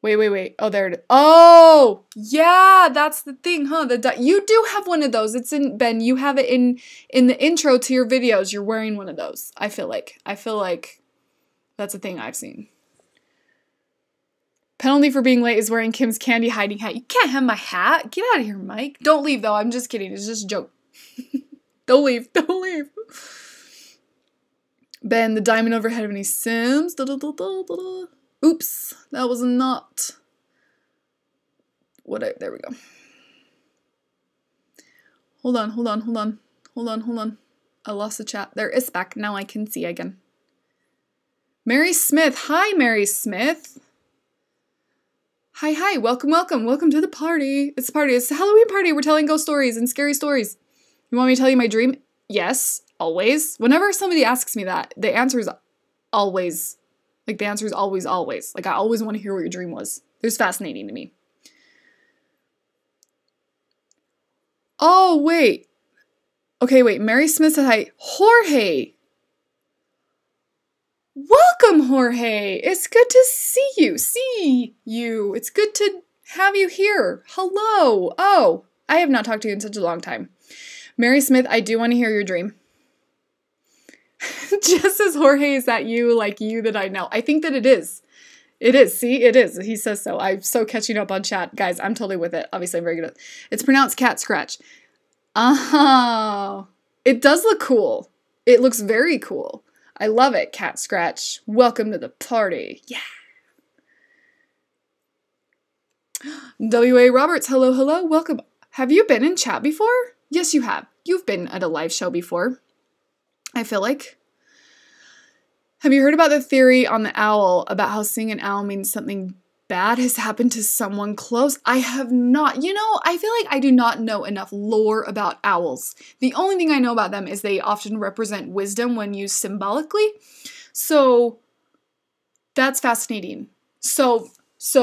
Wait. Oh, there it is. Oh, yeah, that's the thing, huh? You do have one of those. It's in, Ben, you have it in the intro to your videos. You're wearing one of those. I feel like that's a thing I've seen. Penalty for being late is wearing Kim's candy hiding hat. You can't have my hat. Get out of here, Mike. Don't leave, though. I'm just kidding. It's just a joke. Don't leave. Don't leave. Ben, the diamond overhead of any Sims. Oops. That was not what there we go. Hold on. I lost the chat. There, it's back. Now I can see again. Mary Smith. Hi, Mary Smith. Hi. Welcome to the party. It's a party. It's a Halloween party. We're telling ghost stories and scary stories. You want me to tell you my dream? Yes, always. Whenever somebody asks me that, the answer is always. Like, the answer is always. Like, I always want to hear what your dream was. It's fascinating to me. Oh, wait. Okay, wait. Mary Smith said hi. Jorge. Welcome, Jorge. It's good to see you. It's good to have you here. Hello. Oh, I have not talked to you in such a long time. Mary Smith, I do want to hear your dream. Just as Jorge, is that you, like you that I know? I think that it is. It is. See, it is. He says so. I'm so catching up on chat. Guys, I'm totally with it. Obviously, I'm very good at it. It's pronounced cat scratch. Oh, it does look cool. It looks very cool. I love it, cat scratch. Welcome to the party. Yeah. W.A. Roberts, hello. Welcome. Have you been in chat before? Yes, you have. You've been at a live show before, I feel like. Have you heard about the theory on the owl about how seeing an owl means something bad has happened to someone close? I have not. You know, I feel like I do not know enough lore about owls. The only thing I know about them is they often represent wisdom when used symbolically. So that's fascinating. So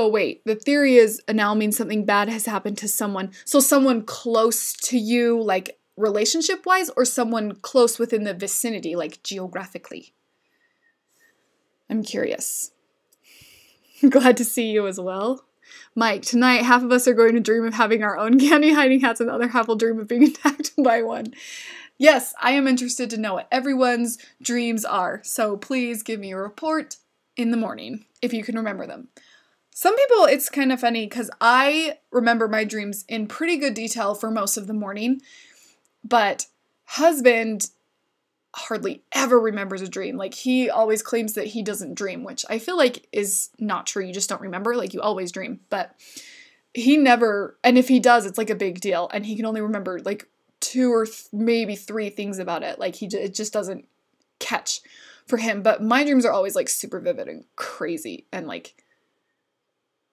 wait, the theory is an owl means something bad has happened to someone. So someone close to you, like relationship-wise, or someone close within the vicinity, like geographically? I'm curious. Glad to see you as well. Mike, tonight half of us are going to dream of having our own candy hiding hats and the other half will dream of being attacked by one. Yes, I am interested to know what everyone's dreams are, so please give me a report in the morning if you can remember them. Some people, it's kind of funny because I remember my dreams in pretty good detail for most of the morning, but husband hardly ever remembers a dream. Like, he always claims that he doesn't dream, which I feel like is not true. You just don't remember. Like, you always dream. But he never, and if he does, it's like a big deal. And he can only remember like 2 or maybe 3 things about it. Like, it just doesn't catch for him. But my dreams are always like super vivid and crazy and like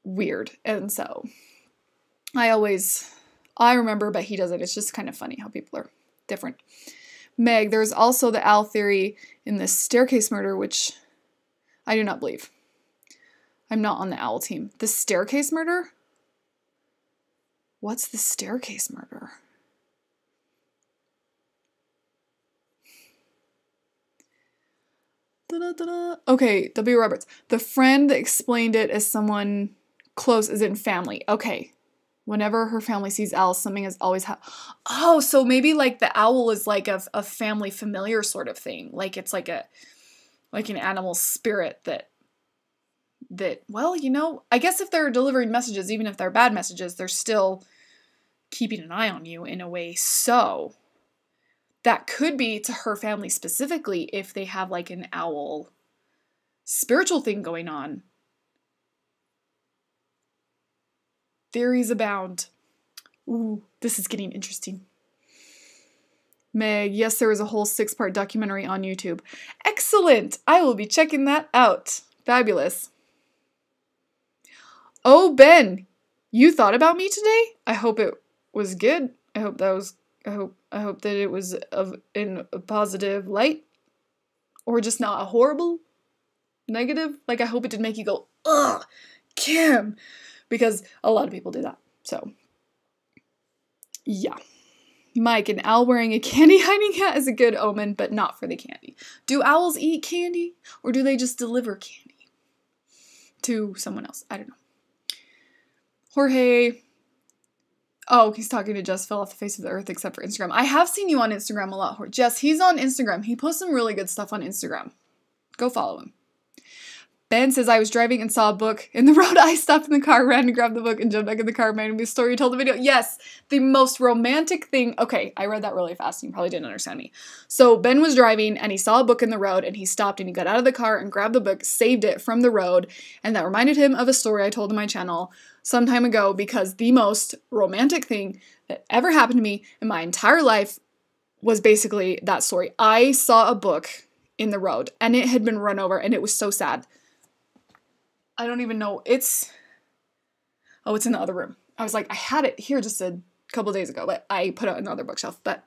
weird. And so I remember, but he doesn't. It's just kind of funny how people are different. Meg, there's also the owl theory in the staircase murder, which I do not believe. I'm not on the owl team. The staircase murder? What's the staircase murder? Da-da-da-da. Okay, W. Roberts. The friend that explained it as someone close is in family. Okay. Whenever her family sees owls, something has always happened. Oh, so maybe like the owl is like a family familiar sort of thing. Like it's like an animal spirit that, well, you know, I guess if they're delivering messages, even if they're bad messages, they're still keeping an eye on you in a way. So that could be to her family specifically if they have like an owl spiritual thing going on. Theories abound. Ooh, this is getting interesting. Meg, yes, there is a whole 6-part documentary on YouTube. Excellent! I will be checking that out. Fabulous. Oh, Ben, you thought about me today? I hope it was good. I hope that it was in a positive light. Or just not a horrible negative. Like, I hope it did make you go, ugh, Kim. Because a lot of people do that. So, yeah. Mike, an owl wearing a candy hiding hat is a good omen, but not for the candy. Do owls eat candy? Or do they just deliver candy to someone else? I don't know. Jorge. Oh, he's talking to Jess fell off the face of the earth except for Instagram. I have seen you on Instagram a lot. Jess, he's on Instagram. He posts some really good stuff on Instagram. Go follow him. Ben says, I was driving and saw a book in the road. I stopped in the car, ran to grab the book, and jumped back in the car, reminded me of the story you told the video. Yes, the most romantic thing. Okay, I read that really fast. You probably didn't understand me. So Ben was driving, and he saw a book in the road, and he stopped, and he got out of the car and grabbed the book, saved it from the road, and that reminded him of a story I told on my channel some time ago, because the most romantic thing that ever happened to me in my entire life was basically that story. I saw a book in the road, and it had been run over, and it was so sad. I don't even know. It's in the other room. I was like, I had it here just a couple days ago, but I put it on another bookshelf. But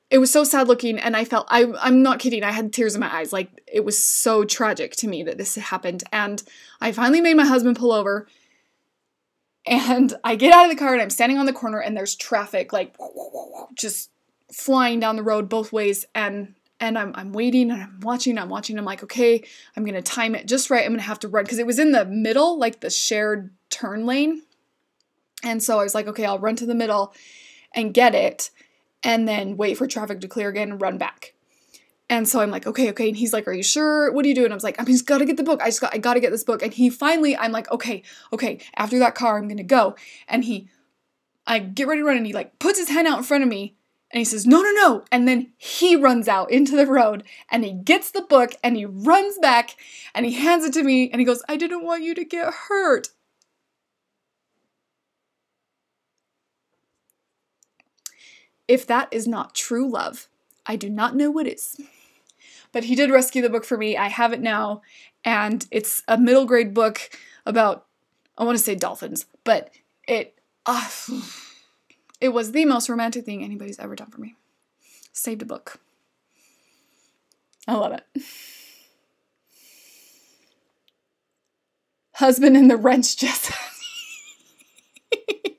it was so sad looking, and I felt, I'm not kidding, I had tears in my eyes. Like, it was so tragic to me that this happened. And I finally made my husband pull over, and I get out of the car, and I'm standing on the corner, and there's traffic, like, just flying down the road both ways, and I'm waiting, and I'm watching, I'm like, okay, I'm going to time it just right, I'm going to have to run, because it was in the middle, like the shared turn lane, and so I was like, okay, I'll run to the middle and get it, and then wait for traffic to clear again and run back. And so I'm like, okay, and he's like, are you sure? What are you doing? I was like, I just gotta get the book, I gotta get this book, and he finally, I'm like, okay, after that car, I'm gonna go, and I get ready to run, and he like puts his hand out in front of me, and he says, no, and then he runs out into the road, and he gets the book, and he runs back, and he hands it to me, and he goes, I didn't want you to get hurt. If that is not true love, I do not know what is. But he did rescue the book for me. I have it now, and it's a middle grade book about, I want to say dolphins, but it was the most romantic thing anybody's ever done for me. Saved a book. I love it. Husband in the wrench just...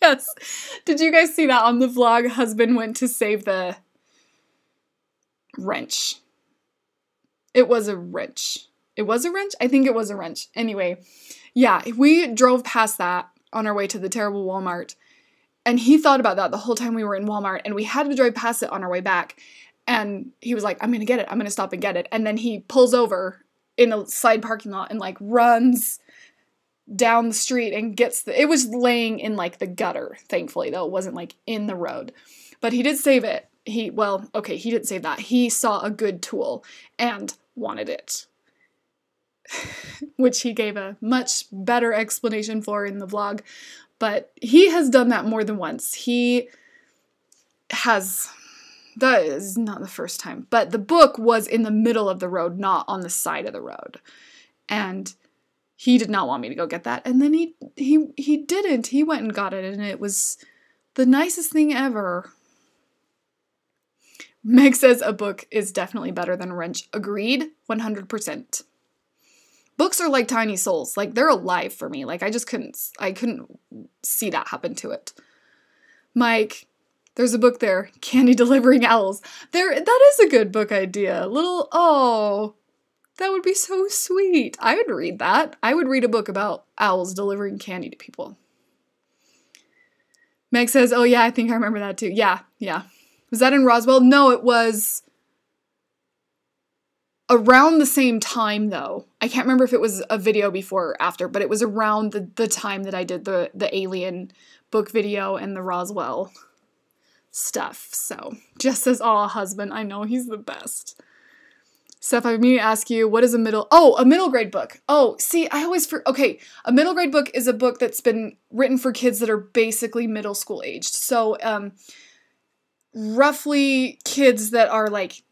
Yes. Did you guys see that on the vlog? Husband went to save the wrench. It was a wrench. It was a wrench? I think it was a wrench. Anyway, yeah, we drove past that on our way to the terrible Walmart. And he thought about that the whole time we were in Walmart, and we had to drive past it on our way back. And he was like, I'm going to get it. I'm going to stop and get it. And then he pulls over in a side parking lot and like runs down the street and gets it was laying in like the gutter, thankfully, though. It wasn't like in the road. But he did save it. He didn't save that. He saw a good tool and wanted it. Which he gave a much better explanation for in the vlog. But he has done that more than once. That is not the first time. But the book was in the middle of the road, not on the side of the road. And he did not want me to go get that. And then he didn't. He went and got it, and it was the nicest thing ever. Meg says a book is definitely better than a wrench. Agreed, 100%. Books are like tiny souls. Like, they're alive for me. Like, I couldn't see that happen to it. Mike, there's a book there. Candy Delivering Owls. That is a good book idea. That would be so sweet. I would read that. I would read a book about owls delivering candy to people. Meg says, oh yeah, I think I remember that too. Yeah. Was that in Roswell? No, it was around the same time, though. I can't remember if it was a video before or after, but it was around the time that I did the alien book video and the Roswell stuff. So, Jess says, aw, husband, I know, he's the best. Steph, I mean to ask you, what is a middle grade book. Oh, see, okay, a middle grade book is a book that's been written for kids that are basically middle school aged. So, roughly kids that are like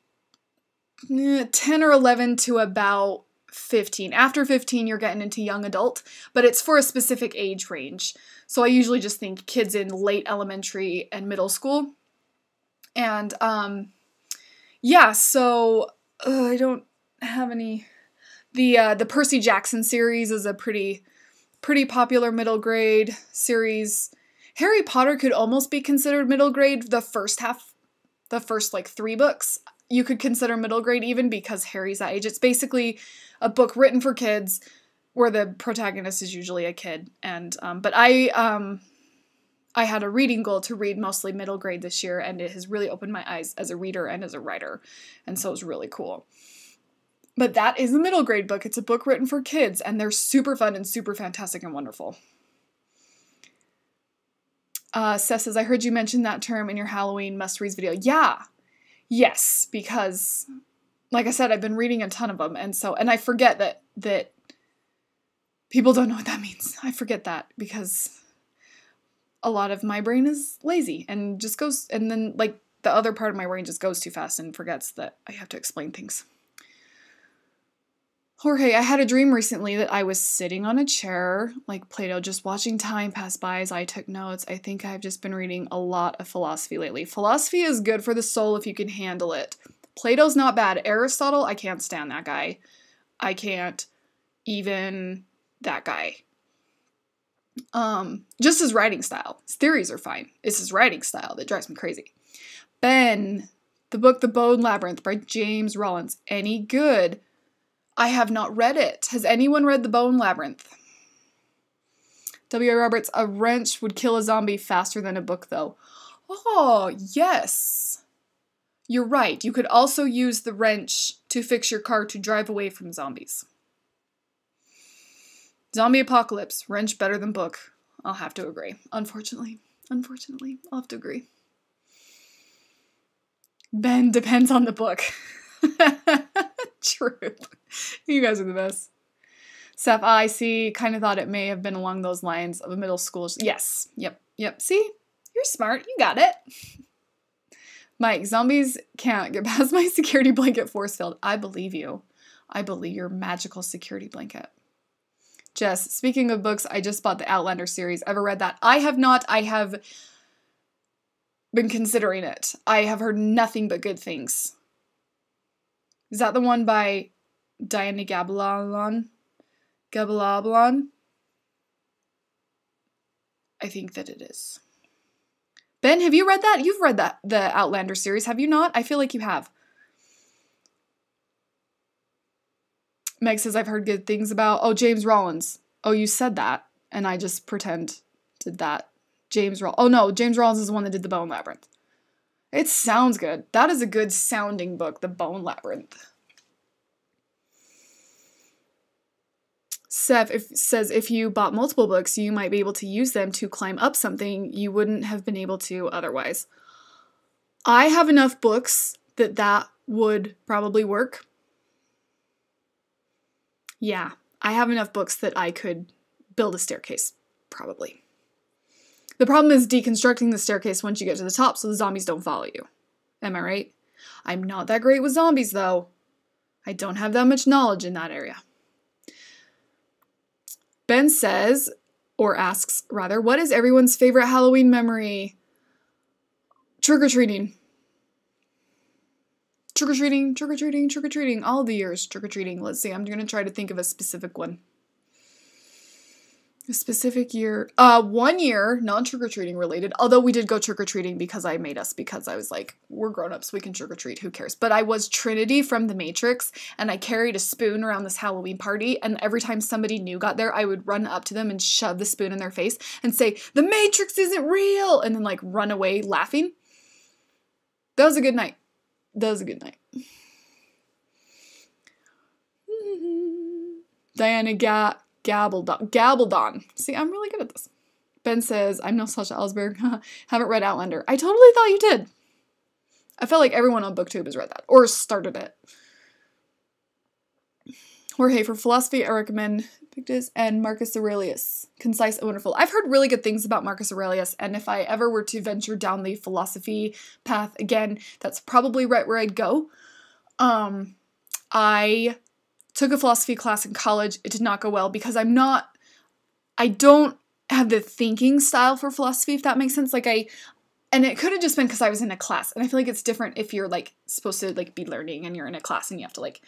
10 or 11 to about 15. After 15, you're getting into young adult, but it's for a specific age range. So I usually just think kids in late elementary and middle school. And, yeah, so I don't have any. The Percy Jackson series is a pretty popular middle grade series. Harry Potter could almost be considered middle grade. The first 3 books you could consider middle grade even because Harry's that age. It's basically a book written for kids where the protagonist is usually a kid. And but I had a reading goal to read mostly middle grade this year, and it has really opened my eyes as a reader and as a writer, and so it's really cool. But that is a middle grade book. It's a book written for kids, and they're super fun and super fantastic and wonderful. Seth says, I heard you mention that term in your Halloween must-reads video. Yeah. Yes, because, like I said, I've been reading a ton of them, and I forget that people don't know what that means. I forget that because a lot of my brain is lazy and just goes, and then, like, the other part of my brain just goes too fast and forgets that I have to explain things. Jorge, I had a dream recently that I was sitting on a chair, like Plato, just watching time pass by as I took notes. I think I've just been reading a lot of philosophy lately. Philosophy is good for the soul if you can handle it. Plato's not bad. Aristotle, I can't stand that guy. I can't even that guy. Just his writing style. His theories are fine. It's his writing style that drives me crazy. Ben, the book The Bone Labyrinth by James Rollins. Any good? I have not read it. Has anyone read The Bone Labyrinth? W.A. Roberts, a wrench would kill a zombie faster than a book, though. Oh, yes. You're right. You could also use the wrench to fix your car to drive away from zombies. Zombie apocalypse. Wrench better than book. I'll have to agree. Unfortunately, I'll have to agree. Ben, depends on the book. True. You guys are the best. Seth, I see. Kind of thought it may have been along those lines of a middle school. Yes. Yep. See? You're smart. You got it. Mike, zombies can't get past my security blanket force field. I believe you. I believe your magical security blanket. Jess, speaking of books, I just bought the Outlander series. Ever read that? I have not. I have been considering it. I have heard nothing but good things. Is that the one by Diana Gabaldon? I think that it is. Ben, have you read that? You've read that, the Outlander series, have you not? I feel like you have. Meg says, I've heard good things about... Oh, James Rollins. Oh, you said that, and I just did that. James Rollins. Oh, no, James Rollins is the one that did The Bone Labyrinth. It sounds good. That is a good sounding book, The Bone Labyrinth. Seth says, if you bought multiple books, you might be able to use them to climb up something you wouldn't have been able to otherwise. I have enough books that would probably work. Yeah, I have enough books that I could build a staircase, probably. The problem is deconstructing the staircase once you get to the top so the zombies don't follow you. Am I right? I'm not that great with zombies, though. I don't have that much knowledge in that area. Ben says, or asks, rather, what is everyone's favorite Halloween memory? Trick-or-treating. Trick-or-treating. All the years, trick-or-treating. Let's see, I'm going to try to think of a specific one. A specific year. 1 year, non-trick-or-treating related, although we did go trick-or-treating because I made us, because I was like, we're grown-ups, we can trick-or-treat, who cares? But I was Trinity from The Matrix, and I carried a spoon around this Halloween party, and every time somebody new got there, I would run up to them and shove the spoon in their face and say, the Matrix isn't real! And then, like, run away laughing. That was a good night. Diana Gabaldon. See, I'm really good at this. Ben says, I'm no Sasha Ellsberg. Haven't read Outlander. I totally thought you did. I felt like everyone on BookTube has read that. Or started it. Jorge, for philosophy, I recommend Epictetus and Marcus Aurelius. Concise and wonderful. I've heard really good things about Marcus Aurelius, and if I ever were to venture down the philosophy path again, that's probably right where I'd go. I took a philosophy class in college. It did not go well because I don't have the thinking style for philosophy, if that makes sense. And it could have just been because I was in a class, and I feel like it's different if you're, like, supposed to, like, be learning and you're in a class and you have to, like,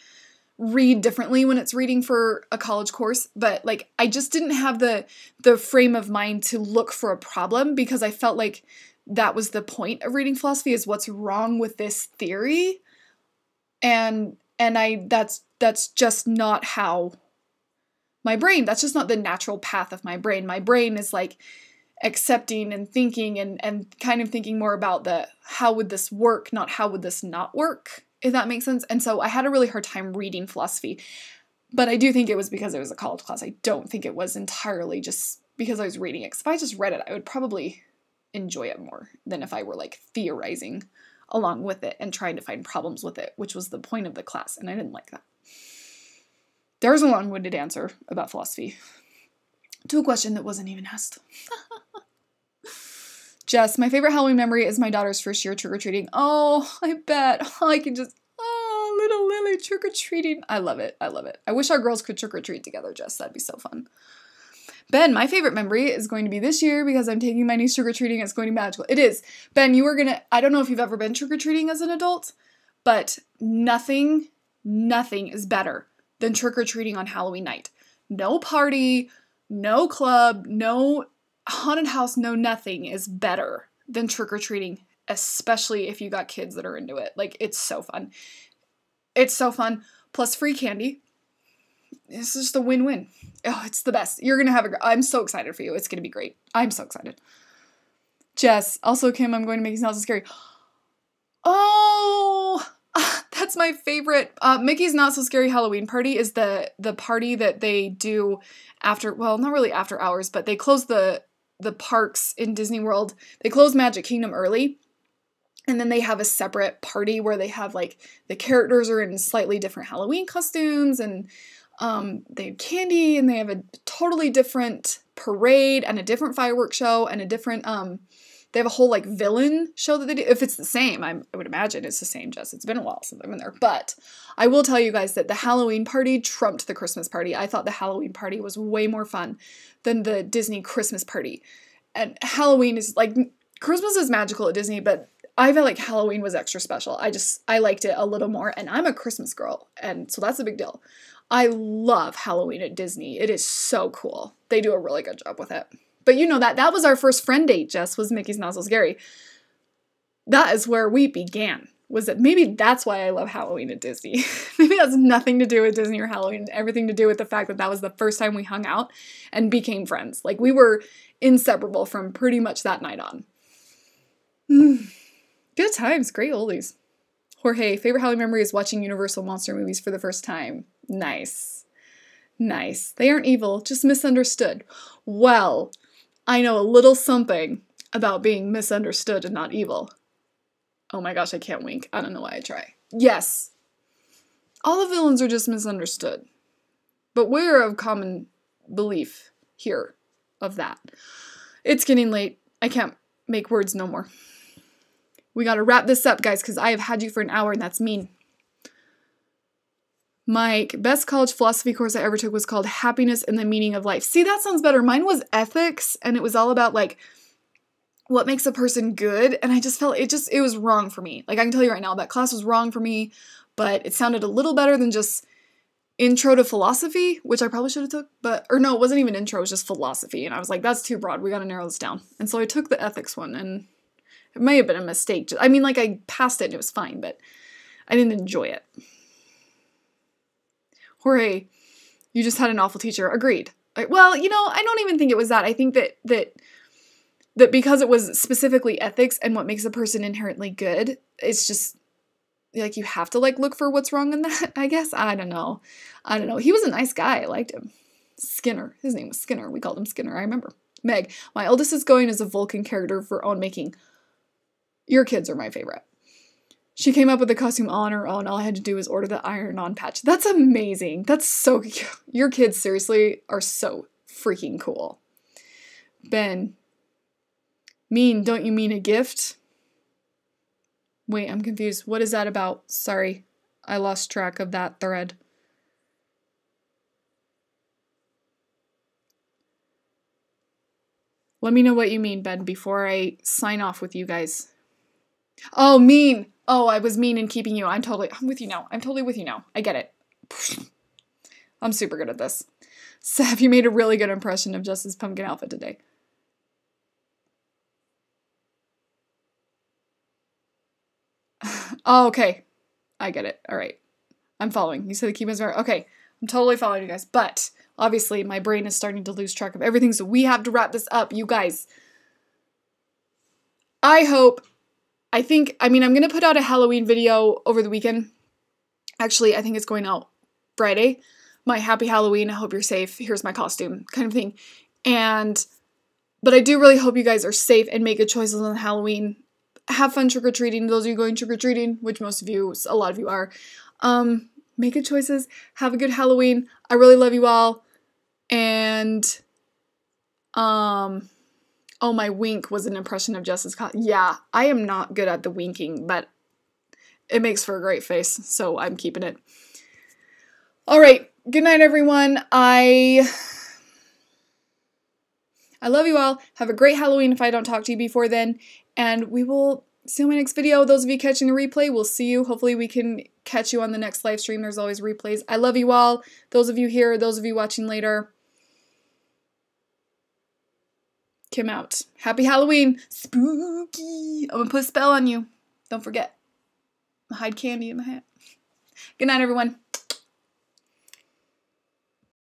read differently when it's reading for a college course, but, like, I just didn't have the frame of mind to look for a problem because I felt like that was the point of reading philosophy, is what's wrong with this theory, and that's just not how my brain, that's just not the natural path of my brain. My brain is, like, accepting and thinking and kind of thinking more about the how would this work, not how would this not work, if that makes sense. And so I had a really hard time reading philosophy, but I do think it was because it was a college class. I don't think it was entirely just because I was reading it. 'Cause if I just read it, I would probably enjoy it more than if I were, like, theorizing along with it and trying to find problems with it, which was the point of the class, and I didn't like that. There's a long-winded answer about philosophy to a question that wasn't even asked. Jess, my favorite Halloween memory is my daughter's first year trick-or-treating. Oh, I bet. I can just, little Lily trick-or-treating. I love it. I love it. I wish our girls could trick-or-treat together, Jess. That'd be so fun. Ben, my favorite memory is going to be this year because I'm taking my niece trick-or-treating. It's going to be magical. It is. Ben, I don't know if you've ever been trick-or-treating as an adult, but nothing is better than trick-or-treating on Halloween night. No party, no club, no haunted house, no nothing is better than trick-or-treating, especially if you got kids that are into it. Like, it's so fun. It's so fun. Plus free candy. It's just a win-win. Oh, it's the best. You're going to have I'm so excited for you. It's going to be great. I'm so excited. Jess, also Kim, I'm going to Mickey's Not So Scary. Oh, that's my favorite. Mickey's Not So Scary Halloween Party is the party that they do after, well, not really after hours, but they close the parks in Disney World. They close Magic Kingdom early, and then they have a separate party where they have, like, the characters are in slightly different Halloween costumes, and they have candy, and they have a totally different parade and a different fireworks show and a different, they have a whole, like, villain show that they do. If it's the same, I would imagine it's the same, Jess. It's been a while since I've been there. But I will tell you guys that the Halloween party trumped the Christmas party. I thought the Halloween party was way more fun than the Disney Christmas party. And Halloween is, like, Christmas is magical at Disney, but I felt like Halloween was extra special. I liked it a little more, and I'm a Christmas girl, and so that's a big deal. I love Halloween at Disney. It is so cool. They do a really good job with it. But you know that was our first friend date, Jess, was Mickey's Not So Scary. That is where we began. Was it? Maybe that's why I love Halloween at Disney. Maybe it has nothing to do with Disney or Halloween, everything to do with the fact that was the first time we hung out and became friends. Like, we were inseparable from pretty much that night on. Good times, great oldies. Jorge, favorite Halloween memory is watching Universal Monster movies for the first time. Nice. Nice. They aren't evil, just misunderstood. Well, I know a little something about being misunderstood and not evil. Oh my gosh, I can't wink. I don't know why I try. Yes. All the villains are just misunderstood. But we're of common belief here of that. It's getting late. I can't make words no more. We gotta wrap this up, guys, because I have had you for an hour, and that's mean. My best college philosophy course I ever took was called Happiness and the Meaning of Life. See, that sounds better. Mine was ethics, and it was all about, like, what makes a person good, and I just felt it was wrong for me. Like, I can tell you right now, that class was wrong for me, but it sounded a little better than just intro to philosophy, which I probably should have took, or no, it wasn't even intro, it was just philosophy, and I was like, that's too broad, we gotta narrow this down. And so I took the ethics one, and it may have been a mistake. I mean, like, I passed it and it was fine, but I didn't enjoy it. Jorge, you just had an awful teacher. Agreed. Well, you know, I don't even think it was that. I think that because it was specifically ethics and what makes a person inherently good, it's just, like, you have to, like, look for what's wrong in that, I guess. I don't know. He was a nice guy. I liked him. Skinner. His name was Skinner. We called him Skinner. I remember. Meg, my eldest is going as a Vulcan character for own making. Your kids are my favorite. She came up with the costume on her own. All I had to do was order the iron-on patch. That's amazing. That's so cute. Your kids seriously are so freaking cool. Ben. Mean, don't you mean a gift? Wait, I'm confused. What is that about? Sorry. I lost track of that thread. Let me know what you mean, Ben, before I sign off with you guys. Oh, mean. Oh, I was mean in keeping you. I'm with you now. I'm totally with you now. I get it. I'm super good at this. Seth, you made a really good impression of Jess's pumpkin outfit today. Oh, okay. I get it. All right. I'm following. You said the key was right. Okay. I'm totally following you guys. But obviously my brain is starting to lose track of everything. So we have to wrap this up, you guys. I'm going to put out a Halloween video over the weekend. Actually, I think it's going out Friday. My happy Halloween. I hope you're safe. Here's my costume kind of thing. But I do really hope you guys are safe and make good choices on Halloween. Have fun trick-or-treating. Those of you going trick-or-treating, which a lot of you are. Make good choices. Have a good Halloween. I really love you all. And, oh, my wink was an impression of Jess's yeah, I am not good at the winking, but it makes for a great face, so I'm keeping it. All right. Good night, everyone. I love you all. Have a great Halloween if I don't talk to you before then. And we will see you in my next video. Those of you catching the replay, we'll see you. Hopefully we can catch you on the next live stream. There's always replays. I love you all. Those of you here, those of you watching later. Kim out. Happy Halloween. Spooky. I'm going to put a spell on you. Don't forget. Hide candy in my hat. Good night, everyone.